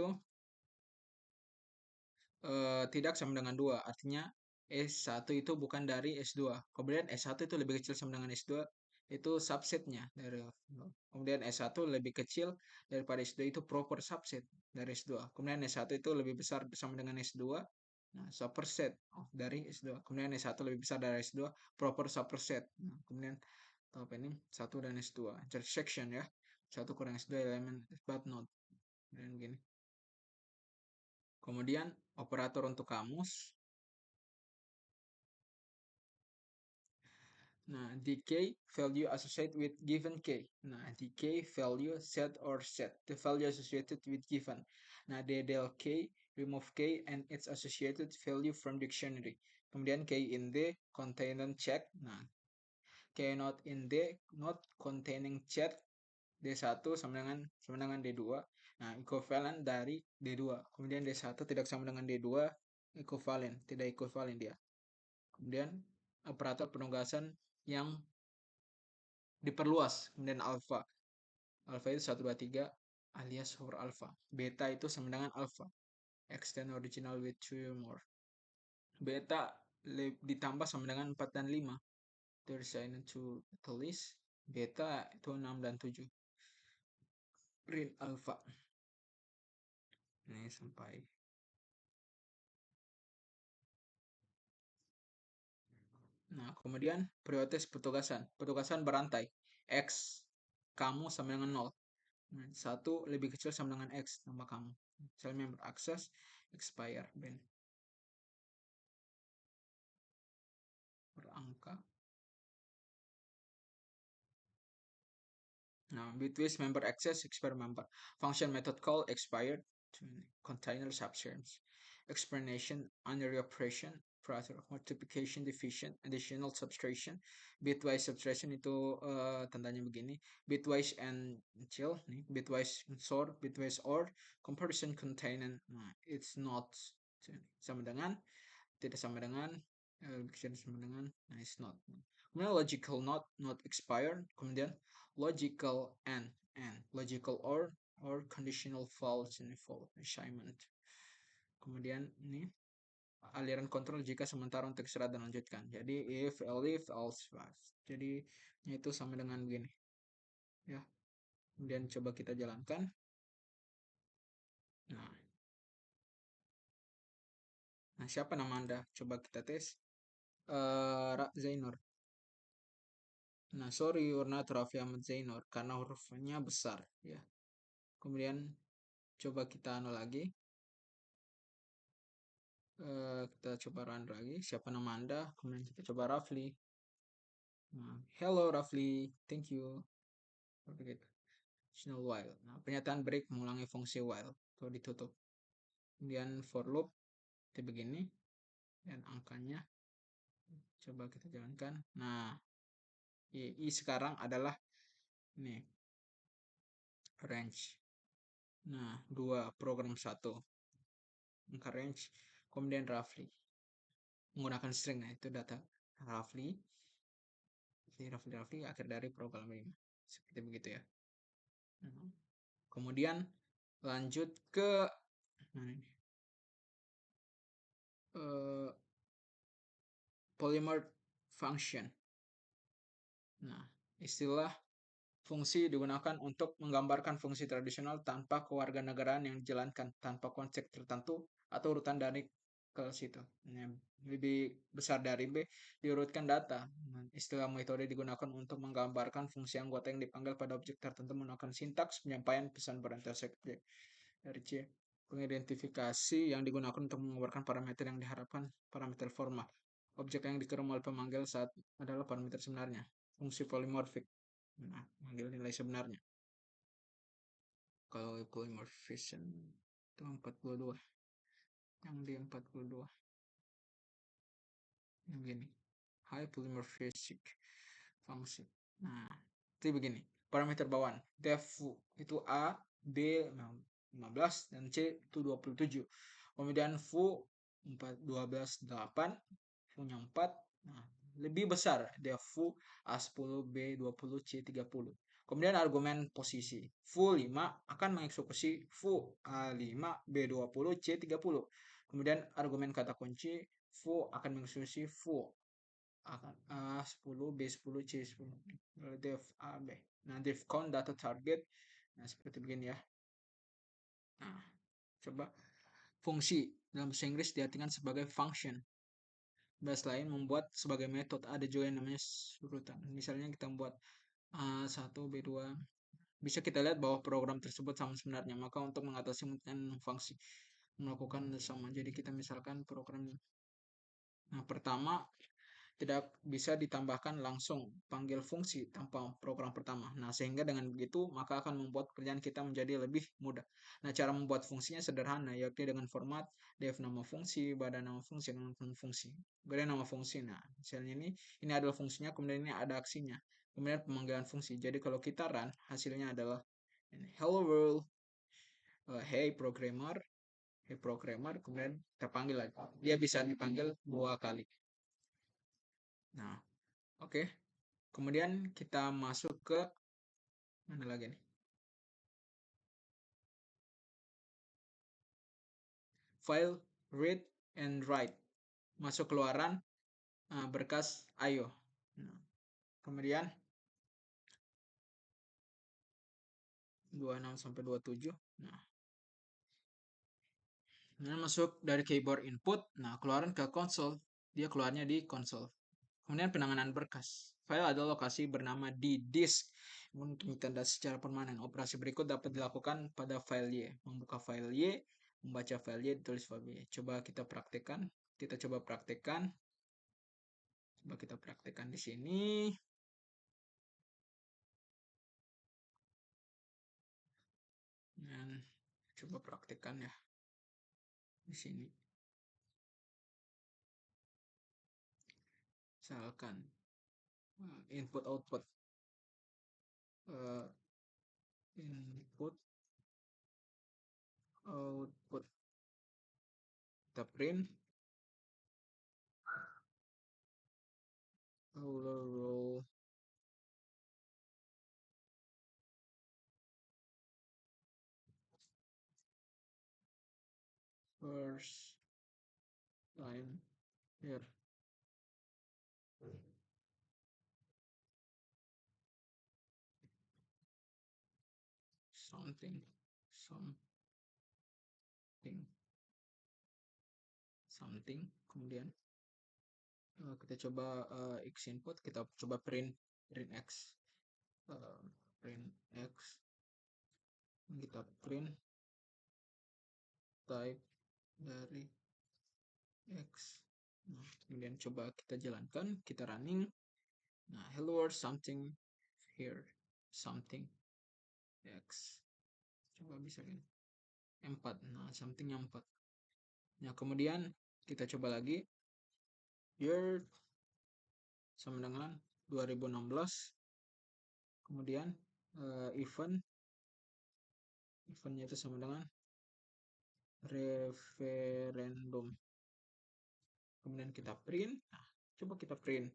tidak sama dengan 2. Artinya S1 itu bukan dari S2. Kemudian S1 itu lebih kecil sama dengan S2, itu subsetnya dari. Kemudian S1 lebih kecil daripada S2 itu proper subset dari S2. Kemudian S1 itu lebih besar sama dengan S2. Nah, superset dari S2. Kemudian S1 lebih besar dari S2, proper superset. Nah, kemudian apa ini? 1 dan S2. Intersection ya. 1 kurang S2 elemen but not. Dan gini. Kemudian operator untuk kamus. Nah, decay value associated with given k. Nah, decay value set or set. The value associated with given. Nah, del k, remove k and its associated value from dictionary. Kemudian k in d containing check. Nah, k not in d not containing check. D1 sama dengan D2. Nah, equivalent dari D2. Kemudian D1 tidak sama dengan D2, equivalent, tidak equivalent dia. Kemudian operator penugasan yang diperluas. Kemudian alpha. Alpha itu 1, 2, 3 alias for alpha. Beta itu sama dengan alpha. Extend original with 2 or more. Beta ditambah sama dengan 4 dan 5. There's to the list. Beta itu 6 dan 7. Real alpha. Ini sampai. Nah, kemudian prioritas petugasan. Petugasan berantai. X kamu sama dengan 0. Nah, 1 lebih kecil sama dengan X tambah kamu. Cell member access expire ben berangka. Now, between member access expire member function method call expired container subserms explanation under operation process multiplication division additional subtraction bitwise subtraction itu tandanya begini bitwise and chill nih bitwise sort bitwise or comparison container nah, it's not sama dengan tidak sama dengan sama dengan nah, it's not. Kemudian logical not expired. Kemudian logical and logical or conditional false ini false assignment. Kemudian ini aliran kontrol jika sementara untuk istirahat dan lanjutkan. Jadi if else jadi itu sama dengan begini ya. Kemudian coba kita jalankan. Nah siapa nama Anda? Coba kita tes. Zainur. Nah, sorry, you're not Raffi Ahmad Zainur karena hurufnya besar ya. Kemudian coba kita anu lagi. Kita coba run lagi. Siapa nama Anda? Kemudian kita coba Rafli. Nah, hello Rafli, thank you. Additional while. Nah, pernyataan break mengulangi fungsi while. Tuh ditutup. Kemudian for loop itu begini. Dan angkanya coba kita jalankan. Nah, I sekarang adalah ini range. Nah, 2 program 1 angka range, kemudian roughly menggunakan string, nah itu data roughly Raffi akhir dari program ini. Seperti begitu ya. Kemudian lanjut ke polymer function. Nah, istilah fungsi digunakan untuk menggambarkan fungsi tradisional tanpa kewarganegaraan yang dijalankan tanpa konsep tertentu atau urutan dari ke situ. Lebih besar dari B diurutkan data. Istilah metode digunakan untuk menggambarkan fungsi anggota yang dipanggil pada objek tertentu menggunakan sintaks penyampaian pesan berinterseksi dari C. Pengidentifikasi yang digunakan untuk mengeluarkan parameter yang diharapkan parameter formal. Objek yang dikirim oleh pemanggil saat adalah parameter sebenarnya. Fungsi polimorfik. Nah, manggil nilai sebenarnya. Kalau polymorphism itu 42. Yang di 42. Yang gini. High polymorphic function. Nah, itu begini. Parameter bawaan. Def itu A, B 15 dan C itu 27. Kemudian foo 12 8, foo-nya 4. Nah, lebih besar foo A10, B20, C30. Kemudian argumen posisi. Foo 5 akan mengeksekusi foo A5, B20, C30. Kemudian argumen kata kunci foo akan mengeksekusi foo akan A10, B10, C10. Def A, B. Nah, def count data target. Nah, seperti begini ya. Nah, coba fungsi dalam bahasa Inggris diartikan sebagai function. Bahasa lain membuat sebagai metode. Ada juga yang namanya urutan. Misalnya kita membuat A1, B2. Bisa kita lihat bahwa program tersebut sama sebenarnya. Maka untuk mengatasi fungsi melakukan sama. Jadi kita misalkan program. Nah, pertama tidak bisa ditambahkan langsung panggil fungsi tanpa program pertama. Nah, sehingga dengan begitu maka akan membuat pekerjaan kita menjadi lebih mudah. Nah, cara membuat fungsinya sederhana, yakni dengan format def nama fungsi, badan nama fungsi, dengan fungsi. Badan nama fungsi. Nah, misalnya ini adalah fungsinya, kemudian ini ada aksinya. Kemudian pemanggilan fungsi. Jadi kalau kita run, hasilnya adalah hello world, hey programmer, kemudian kita panggil lagi. Dia bisa dipanggil 2 kali. Nah, oke. Kemudian kita masuk ke mana lagi nih? File read and write. Masuk keluaran berkas IO. Nah, kemudian 26 sampai 27. Nah, masuk dari keyboard input. Nah, keluaran ke konsol. Dia keluarnya di konsol. Kemudian penanganan berkas. File adalah lokasi bernama di disk untuk ditanda secara permanen. Operasi berikut dapat dilakukan pada file Y. Membuka file Y, membaca file Y, ditulis file Y. Coba kita praktekkan. Coba kita praktekkan di sini. Dan coba praktekkan ya di sini. Misalkan input output input output kita print roll first line here. Something kemudian kita coba x input, kita coba print x kita print type dari x. Nah, kemudian coba kita jalankan, kita running. Nah, hello world something here, something x. Coba bisa kan 4. Nah, something yang 4. Nah, kemudian kita coba lagi year sama dengan 2016. Kemudian eventnya itu sama dengan referendum. Kemudian kita print. Nah, coba kita print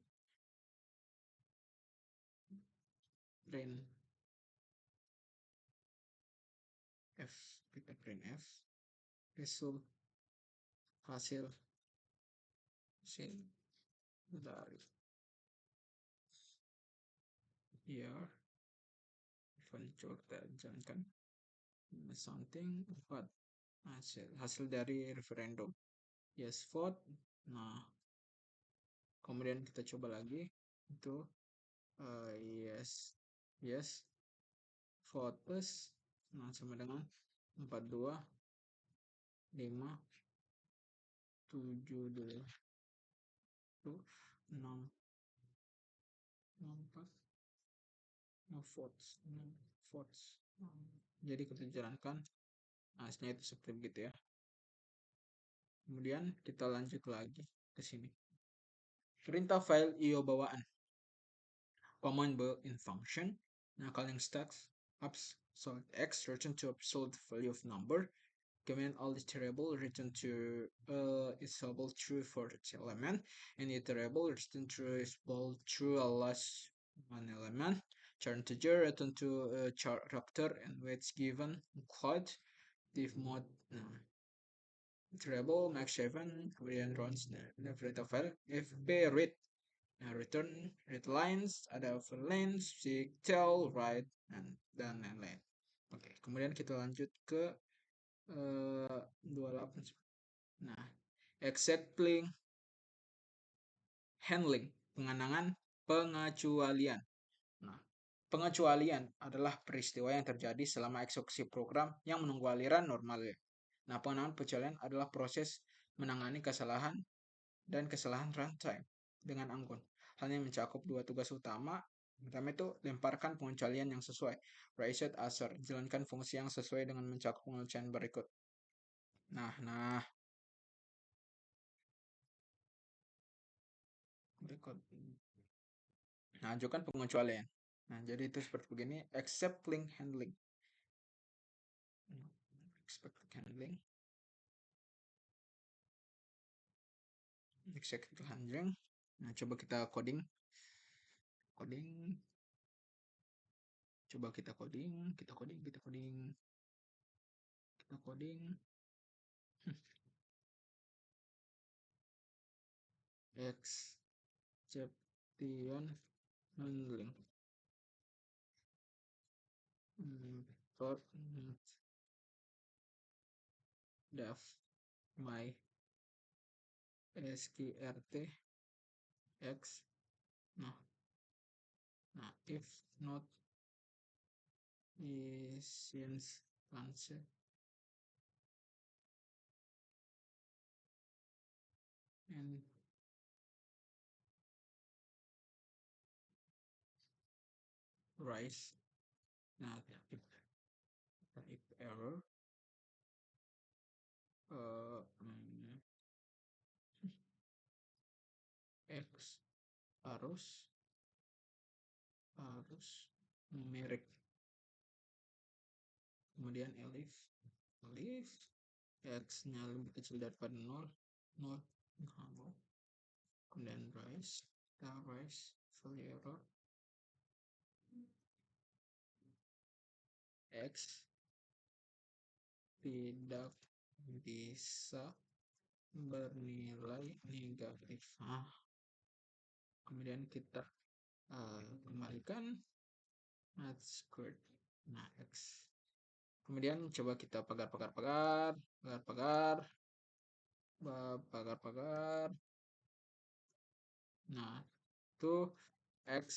print F, kita print F, result hasil dari here coba kita jalankan something what hasil dari referendum yes vote. Nah kemudian kita coba lagi itu yes yes vote plus, nah sama dengan 42 5 7 6 6 4 votes votes. Jadi kita jalankan hasilnya itu seperti begitu ya. Kemudian kita lanjut lagi ke sini. Perintah file IO bawaan. Command built-in function. Now calling stacks absolute x return to absolute value of number. Command all iterable return to isable true for its element, and iterable return true is bold true last one element. Char integer return to character and weights given include div mode iterable max 7 kemudian runs perintah file fp read. Nah, return read lines, ada lines, seek, tell, write, dan lain-lain. Oke, kemudian kita lanjut ke 28. Nah, excepting handling, pengecualian. Nah, pengecualian adalah peristiwa yang terjadi selama eksekusi program yang menunggu aliran normal. Nah, pengenangan pengecualian adalah proses menangani kesalahan dan kesalahan runtime dengan anggun. Hanya mencakup dua tugas utama. Pertama itu lemparkan pengecualian yang sesuai. Reset asser, jalankan fungsi yang sesuai dengan mencakup pengecualian berikut. Nah, berikut. Nah, ajukan pengecualian. Nah, jadi itu seperti begini. Except link handling. Except handling. Executive handling. Nah, coba kita coding. Coba kita coding. Exception handling. For def my sqrt x. Nah, if not since answer and rise. Nah, if error x harus numerik. Kemudian elif x nya lebih kecil daripada 0 kemudian rise value error x tidak bisa bernilai negatif. Kemudian kita kembalikan squared. Nah, x. Kemudian coba kita pagar. Nah, itu x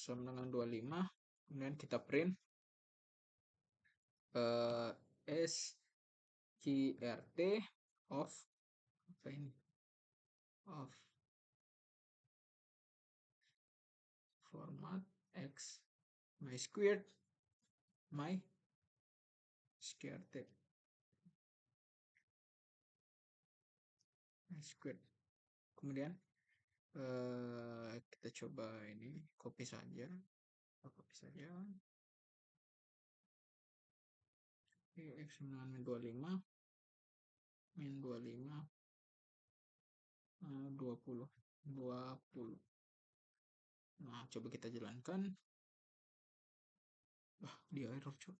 sama dengan 25. Kemudian kita print sqrt of format x my squared sqrt squared. Kemudian kita coba ini copy saja. X dengan 25 20. Nah, coba kita jalankan. Wah, dia error cok.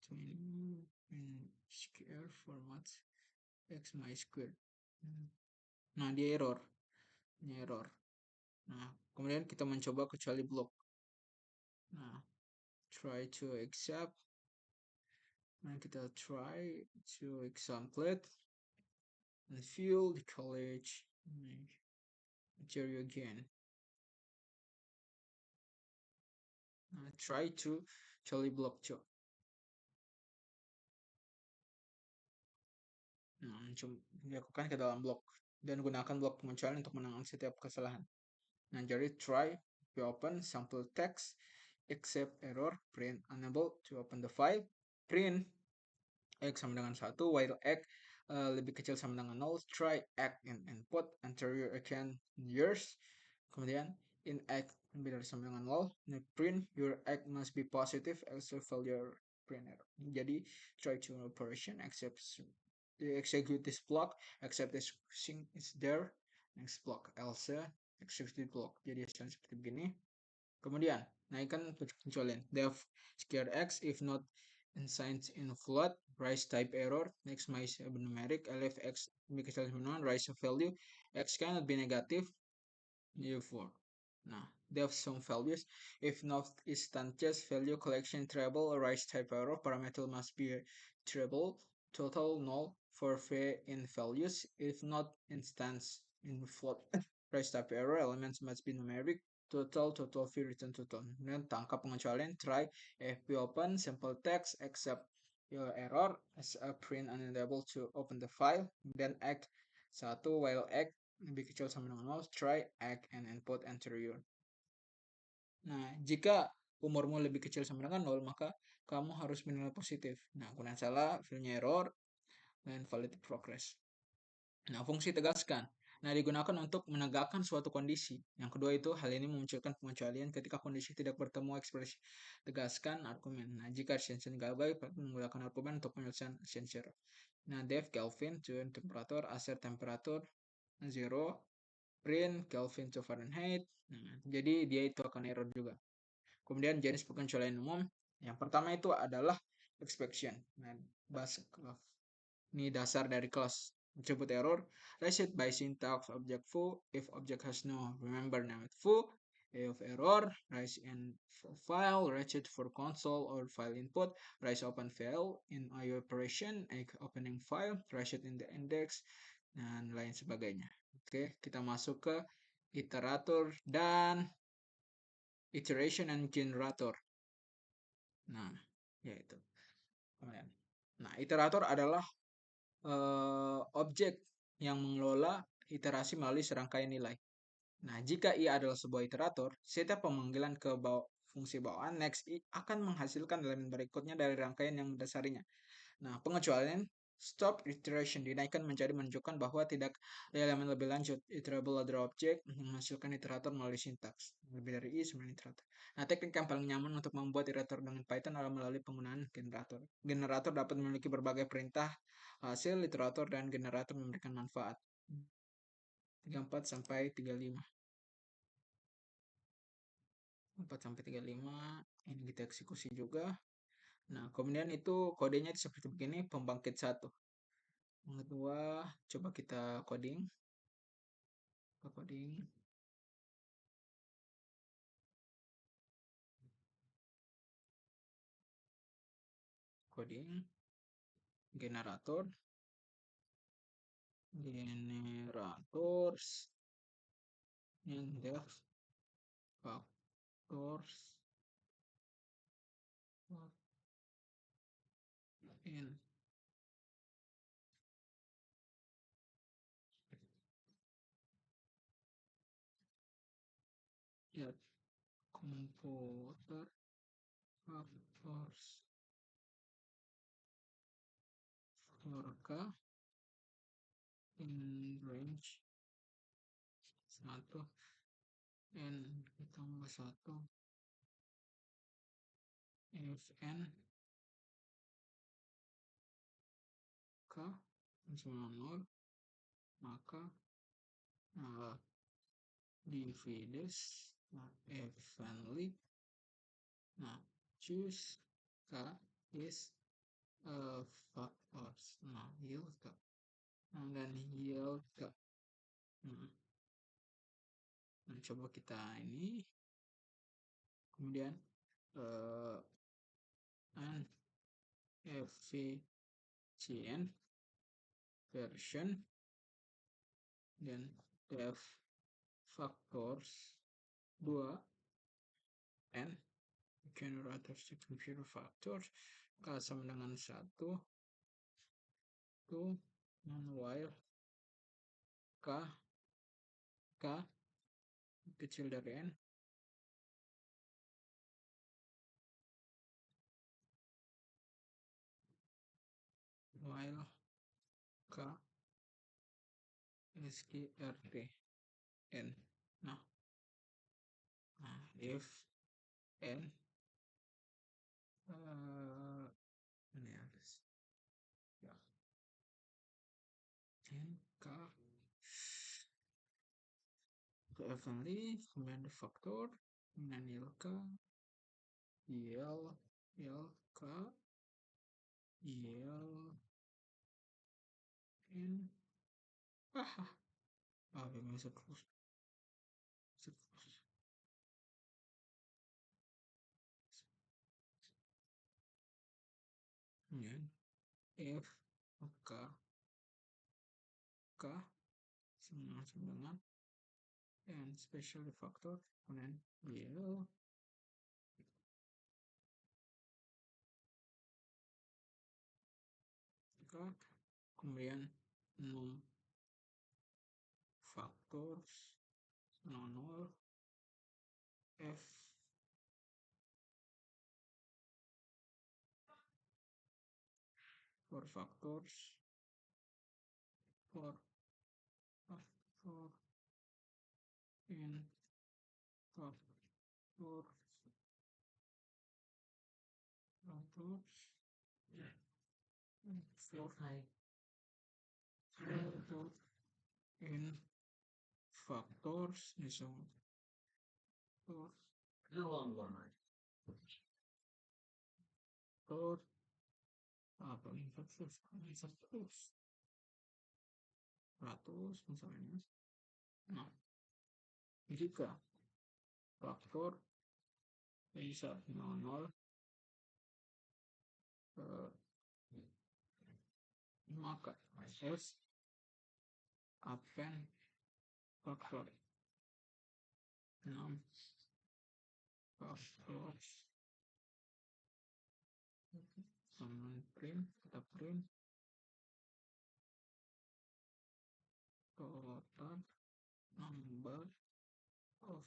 Ini square format x my square. Nah, dia error. Ini error. Nah, kemudian kita mencoba kecuali block. Nah, try to accept. Nah, kita try to example and fill the college material again. Nah, try to kecuali block cok. Nah, dilakukan ke dalam blok dan gunakan blok pengecualian untuk menangani setiap kesalahan. Nah, jadi try to open sample text, except error, print unable to open the file, print x sama dengan 1, while x lebih kecil sama dengan 0, try x in input, enter your account years, kemudian in x lebih dari sama dengan 0, print your x must be positive, else failure print error. Jadi try to operation, except execute this block, except this sync is there, next block, else execute block. Jadi hasilnya seperti begini. Kemudian naikkan pengecualian def square x if not assigned in float, rise type error, next my numeric, elif x lebih kecil dari 0, rise value, x cannot be negative, therefore. Nah, def some values, if not instances value collection treble, rise type error, parameter must be treble, total null for v in values, if not instance in float, rise type error, elements must be numeric, total v return total. Kemudian tangkap pengecualian, try fp open simple text except your error as a print unable to open the file, then act 1 while act lebih kecil sama dengan 0, try act and input enter your. Nah, jika umurmu lebih kecil sama dengan 0, maka kamu harus menilai positif. Nah, kemudian salah, filenya error, dan valid progress. Nah, fungsi tegaskan. Nah, digunakan untuk menegakkan suatu kondisi. Yang kedua itu, hal ini memunculkan pengecualian ketika kondisi tidak bertemu ekspresi. Tegaskan argumen. Nah, jika extension gagal, menggunakan argumen untuk penyelesaian extension. Nah, def Kelvin, turn temperature, assert temperature, 0, print Kelvin to Fahrenheit. Nah, jadi dia itu akan error juga. Kemudian jenis pengecualian umum. Yang pertama itu adalah exception. Nah, ini dasar dari kelas disebut error. Reset by syntax object foo if object has no remember name foo. If error, rise in file, reset for console or file input, rise open file in IO operation, opening file, reset in the index, dan lain sebagainya. Oke, kita masuk ke iterator dan iteration and generator. Nah, yaitu. Kemudian. Nah, iterator adalah objek yang mengelola iterasi melalui serangkaian nilai. Nah, jika ia adalah sebuah iterator, setiap pemanggilan ke fungsi bawaan next i akan menghasilkan elemen berikutnya dari rangkaian yang mendasarinya. Nah, pengecualian stop iteration dinaikkan menjadi menunjukkan bahwa tidak ada elemen lebih lanjut. Iterable adalah objek menghasilkan iterator melalui sintaks. Lebih dari i sebenarnya iterator. Nah, teknik yang paling nyaman untuk membuat iterator dengan Python adalah melalui penggunaan generator. Generator dapat memiliki berbagai perintah hasil iterator dan generator memberikan manfaat. 34 sampai 35. 4 sampai 35 ini kita eksekusi juga. Nah, kemudian itu kodenya seperti begini, pembangkit 1. Yang kedua, coba kita coding. Coding generator generators and def factors in yet computer factors for k in range 1 n ditambah 1 if n k sama 0 maka divides evenly. Nah, choose K is a factors. Nah, yield K. Nah, dan yield K. Nah, coba kita ini. Kemudian an efficient version dan def factors 2 n generators to computer factors K sama dengan 1 to non while K kecil dari n while K SQRT n. Nah, if n ini harus ya n K ke family kemudian the factor kemudian yield K yield K yield n bisa terus kemudian if K sama dengan and special factor kemudian yield K kemudian num factors 0 F for factors for in factors for in factors is for apa ini factors 100 misalnya. Nah, jika faktor bisa 00 maka S append faktor 6 faktor print kita print total number of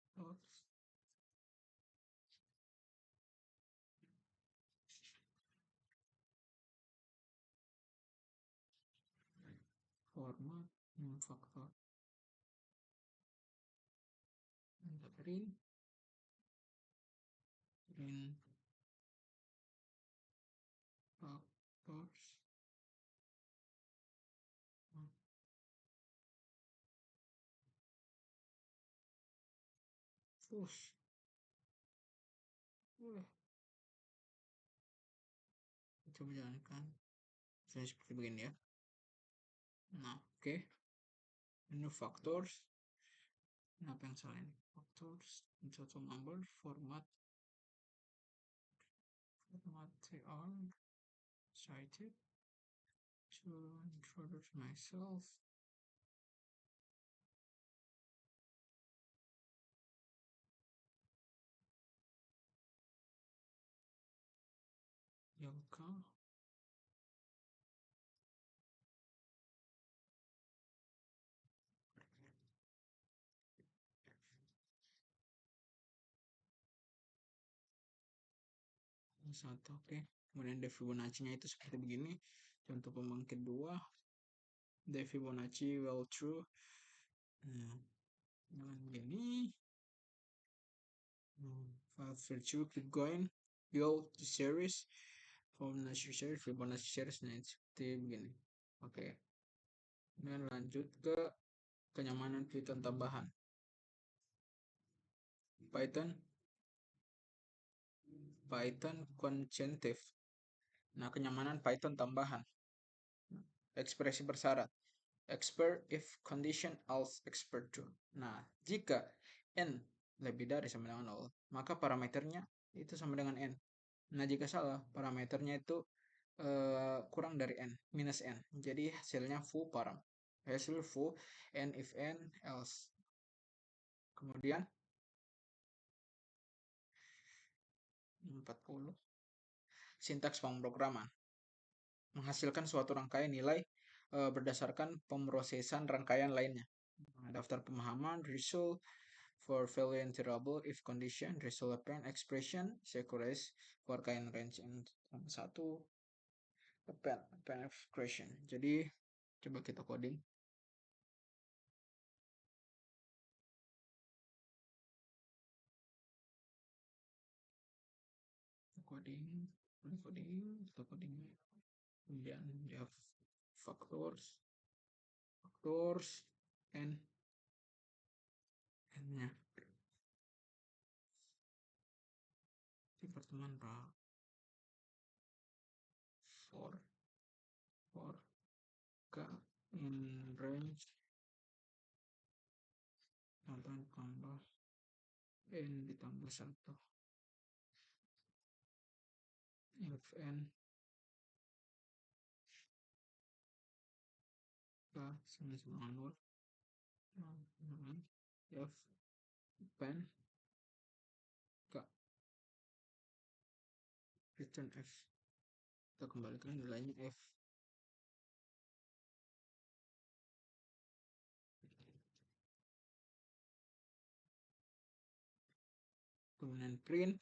factors format faktor kita print factors push coba jalankan saya seperti begini ya. Nah, oke. Menu factors. Apa yang salah ini? Factors total number format TR cited to introduce myself. Yelka. Satu, oke. Kemudian de Fibonacci-nya itu seperti begini. Contoh pembangkit 2. De Fibonacci well true. Nah, dengan begini. Virtue keep going. Build the series. Fibonacci series. Nah, seperti begini. Oke. Dan lanjut ke kenyamanan Python tambahan. Python Python conjunctive. Nah, kenyamanan Python tambahan. Ekspresi bersyarat. Expert if condition else expert true. Nah, jika n lebih dari sama dengan 0, maka parameternya itu sama dengan n. Nah, jika salah, parameternya itu kurang dari n, minus n. Jadi hasilnya full param. Hasil full n if n else. Kemudian 40. Sintaks pemrograman. Menghasilkan suatu rangkaian nilai berdasarkan pemrosesan rangkaian lainnya. Daftar pemahaman, result, for value interval if condition, result append expression, sequence, for kind range and satu append expression. Jadi coba kita coding. Coding, kita coding. Kemudian dia factors, and n-nya departemen for k in range tambah n ditambah 1 if n k sama sama 0 if pen k return f, kita kembalikan nilainya f. Kemudian print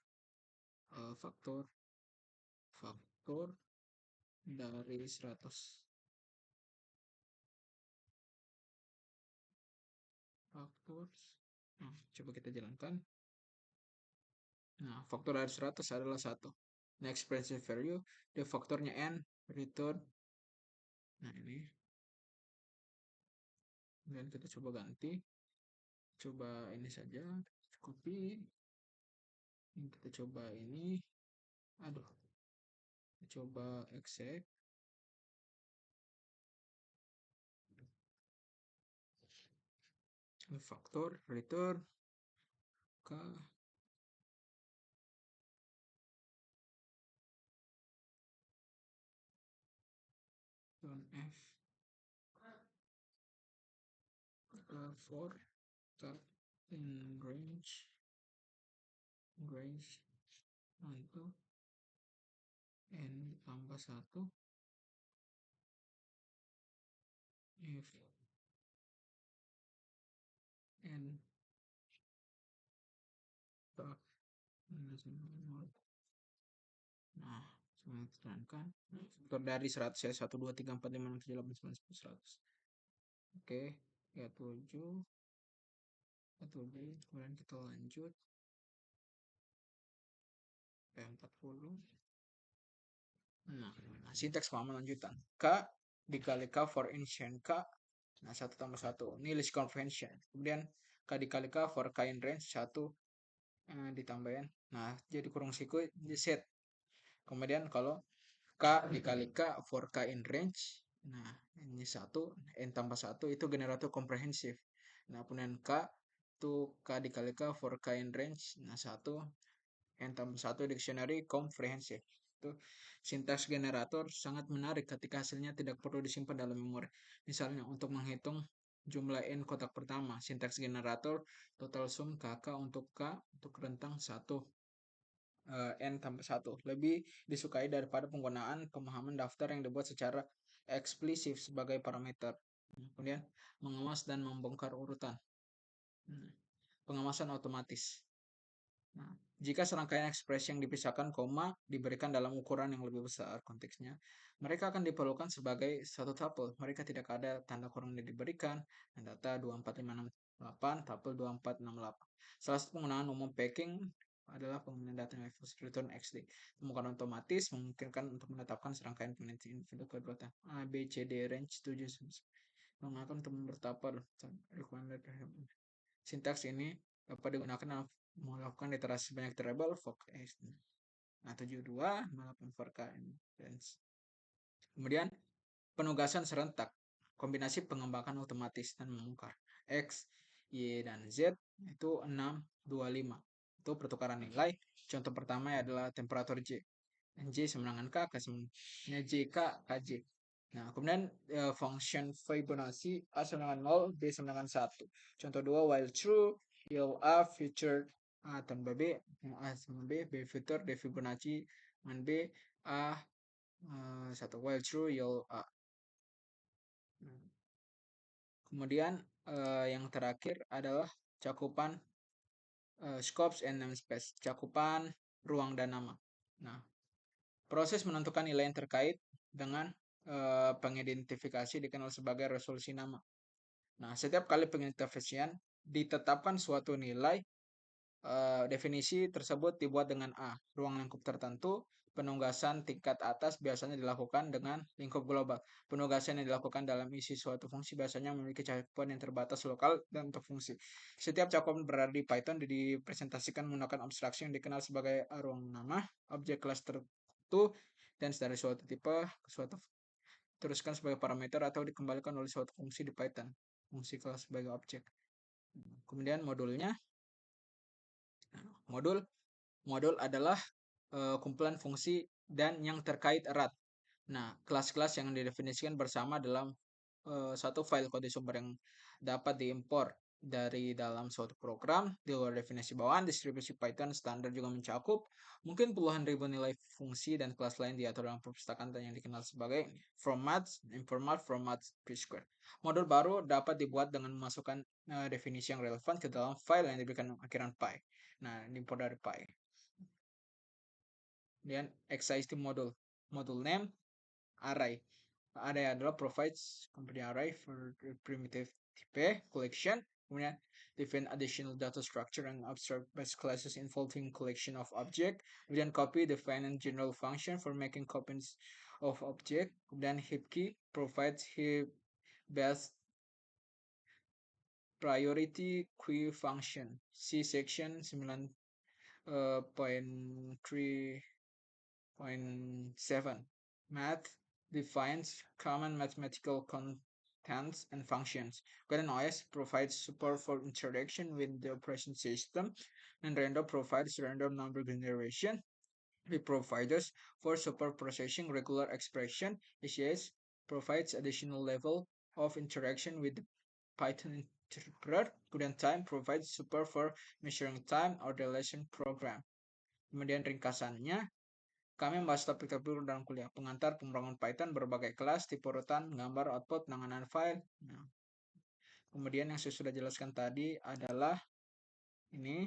faktor dari 100 faktor. Nah, coba kita jalankan. Nah, faktor dari 100 adalah 1. Nah, expressive value, dia faktornya n, return. Nah, ini. Dan kita coba ganti. Coba ini saja. Copy. Ini kita coba ini. Aduh. Kita coba exec. Faktor, return. K. Dan F. For cut in range itu n tambah 1 if n tak minus 0. Nah, saya terangkan faktor dari 100 ya 1 2 3 4 5 6 7 8 9 10 100. Oke, ya 7 kemudian kita lanjut P40. Nah, sintaks pemahaman lanjutan. K dikali K for ancient K. Nah, 1 tambah 1. Ini list convention. Kemudian K dikali K for K in range 1 ditambahin. Nah, jadi kurung siku di set. Kemudian kalau K dikali K for K in range. Nah, ini 1. N tambah 1 itu generator komprehensif. Nah, kemudian K itu K dikali K for K in range. Nah, 1. N tambah 1 dictionary komprehensif. Itu sintaks generator sangat menarik ketika hasilnya tidak perlu disimpan dalam memori. Misalnya untuk menghitung jumlah n kotak pertama, sintaks generator total sum KK untuk K untuk rentang 1 n tambah 1 lebih disukai daripada penggunaan pemahaman daftar yang dibuat secara eksplisit sebagai parameter. Kemudian mengemas dan membongkar urutan. Pengemasan otomatis. Nah, jika serangkaian ekspresi yang dipisahkan koma diberikan dalam ukuran yang lebih besar konteksnya, mereka akan diperlukan sebagai satu tuple. Mereka tidak ada tanda kurung yang diberikan, dan data 24568, tuple 2468. Salah satu penggunaan umum packing adalah penggunaan data return XD. Temukan otomatis memungkinkan untuk menetapkan serangkaian peneliti individu kedua A, B, C, D, range 7, menggunakan untuk bertapel requirement. Sintaks ini dapat digunakan melakukan literasi banyak variabel Nah, 72 8 for K. Kemudian penugasan serentak, kombinasi pengembangan otomatis dan membongkar. X, Y, dan Z itu 6, 2, 5. Itu pertukaran nilai. Contoh pertama adalah temperatur J. J sama dengan K, K sama dengan JK, KJ. Nah, kemudian function Fibonacci A sama dengan 0, B sama dengan 1. Contoh 2, while true, yield A, future A tambah B, A sama B, B future, D Fibonacci, dengan B, A, 1, while true, yield A. Nah, kemudian yang terakhir adalah cakupan scopes and namespace, cakupan ruang dan nama. Nah, proses menentukan nilai yang terkait dengan pengidentifikasi dikenal sebagai resolusi nama. Nah, setiap kali pengidentifikasian ditetapkan suatu nilai, definisi tersebut dibuat dengan A, ruang lingkup tertentu. Penugasan tingkat atas biasanya dilakukan dengan lingkup global. Penugasan yang dilakukan dalam isi suatu fungsi biasanya memiliki cakupan yang terbatas lokal dan untuk fungsi. Setiap cakupan berada di Python dipresentasikan menggunakan abstraksi yang dikenal sebagai ruang nama, objek kelas tertentu, dan dari suatu tipe ke suatu teruskan sebagai parameter atau dikembalikan oleh suatu fungsi di Python. Fungsi kelas sebagai objek. Kemudian modulnya. Modul modul adalah kumpulan fungsi dan yang terkait erat. Nah, kelas-kelas yang didefinisikan bersama dalam satu file kode sumber yang dapat diimpor dari dalam suatu program. Di luar definisi bawaan, distribusi Python standar juga mencakup mungkin puluhan ribu nilai fungsi dan kelas lain diatur dalam perpustakaan yang dikenal sebagai formats, informal formats p-square. Modul baru dapat dibuat dengan memasukkan definisi yang relevan ke dalam file yang diberikan akhiran Py. Nah, diimpor dari Py. Kemudian existing module. Module name array. Array adalah provides company array for primitive type collection. Kemudian define additional data structure and abstract base classes involving collection of object. Kemudian copy define and general function for making copies of object. Kemudian heap key provides heap based priority queue function. See section 9.3 0.7. Math defines common mathematical contents and functions. Golden OS provides support for interaction with the operation system, and Random provides random number generation. The providers for super processing regular expression. ACS provides additional level of interaction with the Python interpreter. Golden Time provides support for measuring time or relation program. Kemudian ringkasannya, kami membahas topik terbaru dalam kuliah pengantar pemrograman Python berbagai kelas, tipe urutan, gambar, output, penanganan file. Nah, kemudian yang saya sudah jelaskan tadi adalah ini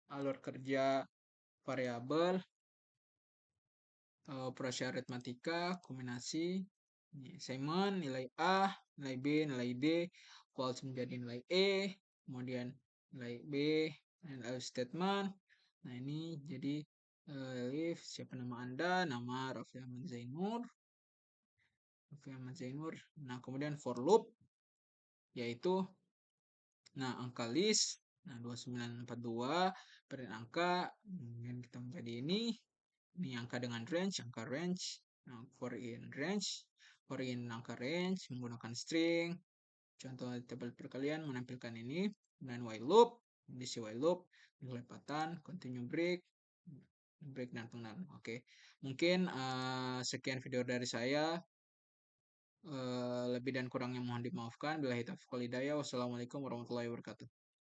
alur kerja variabel, operasi aritmatika, kombinasi, assignment, nilai A, nilai B, nilai D, equals menjadi nilai E, kemudian nilai B, nilai statement. Nah, ini jadi if siapa nama Anda, nama Raffi Ahmad Zainur. Nah, kemudian for loop yaitu angka list. Nah, 2942 print angka, kemudian kita menjadi ini angka dengan range, angka range. Nah, for in range, for in angka range menggunakan string. Contoh tabel perkalian menampilkan ini. Dan while loop, kondisi while loop, kelepatan, continue break dan pengenalan. Oke, mungkin sekian video dari saya. Lebih dan kurangnya mohon dimaafkan. Bila hitaf hidayah. Wassalamualaikum warahmatullahi wabarakatuh.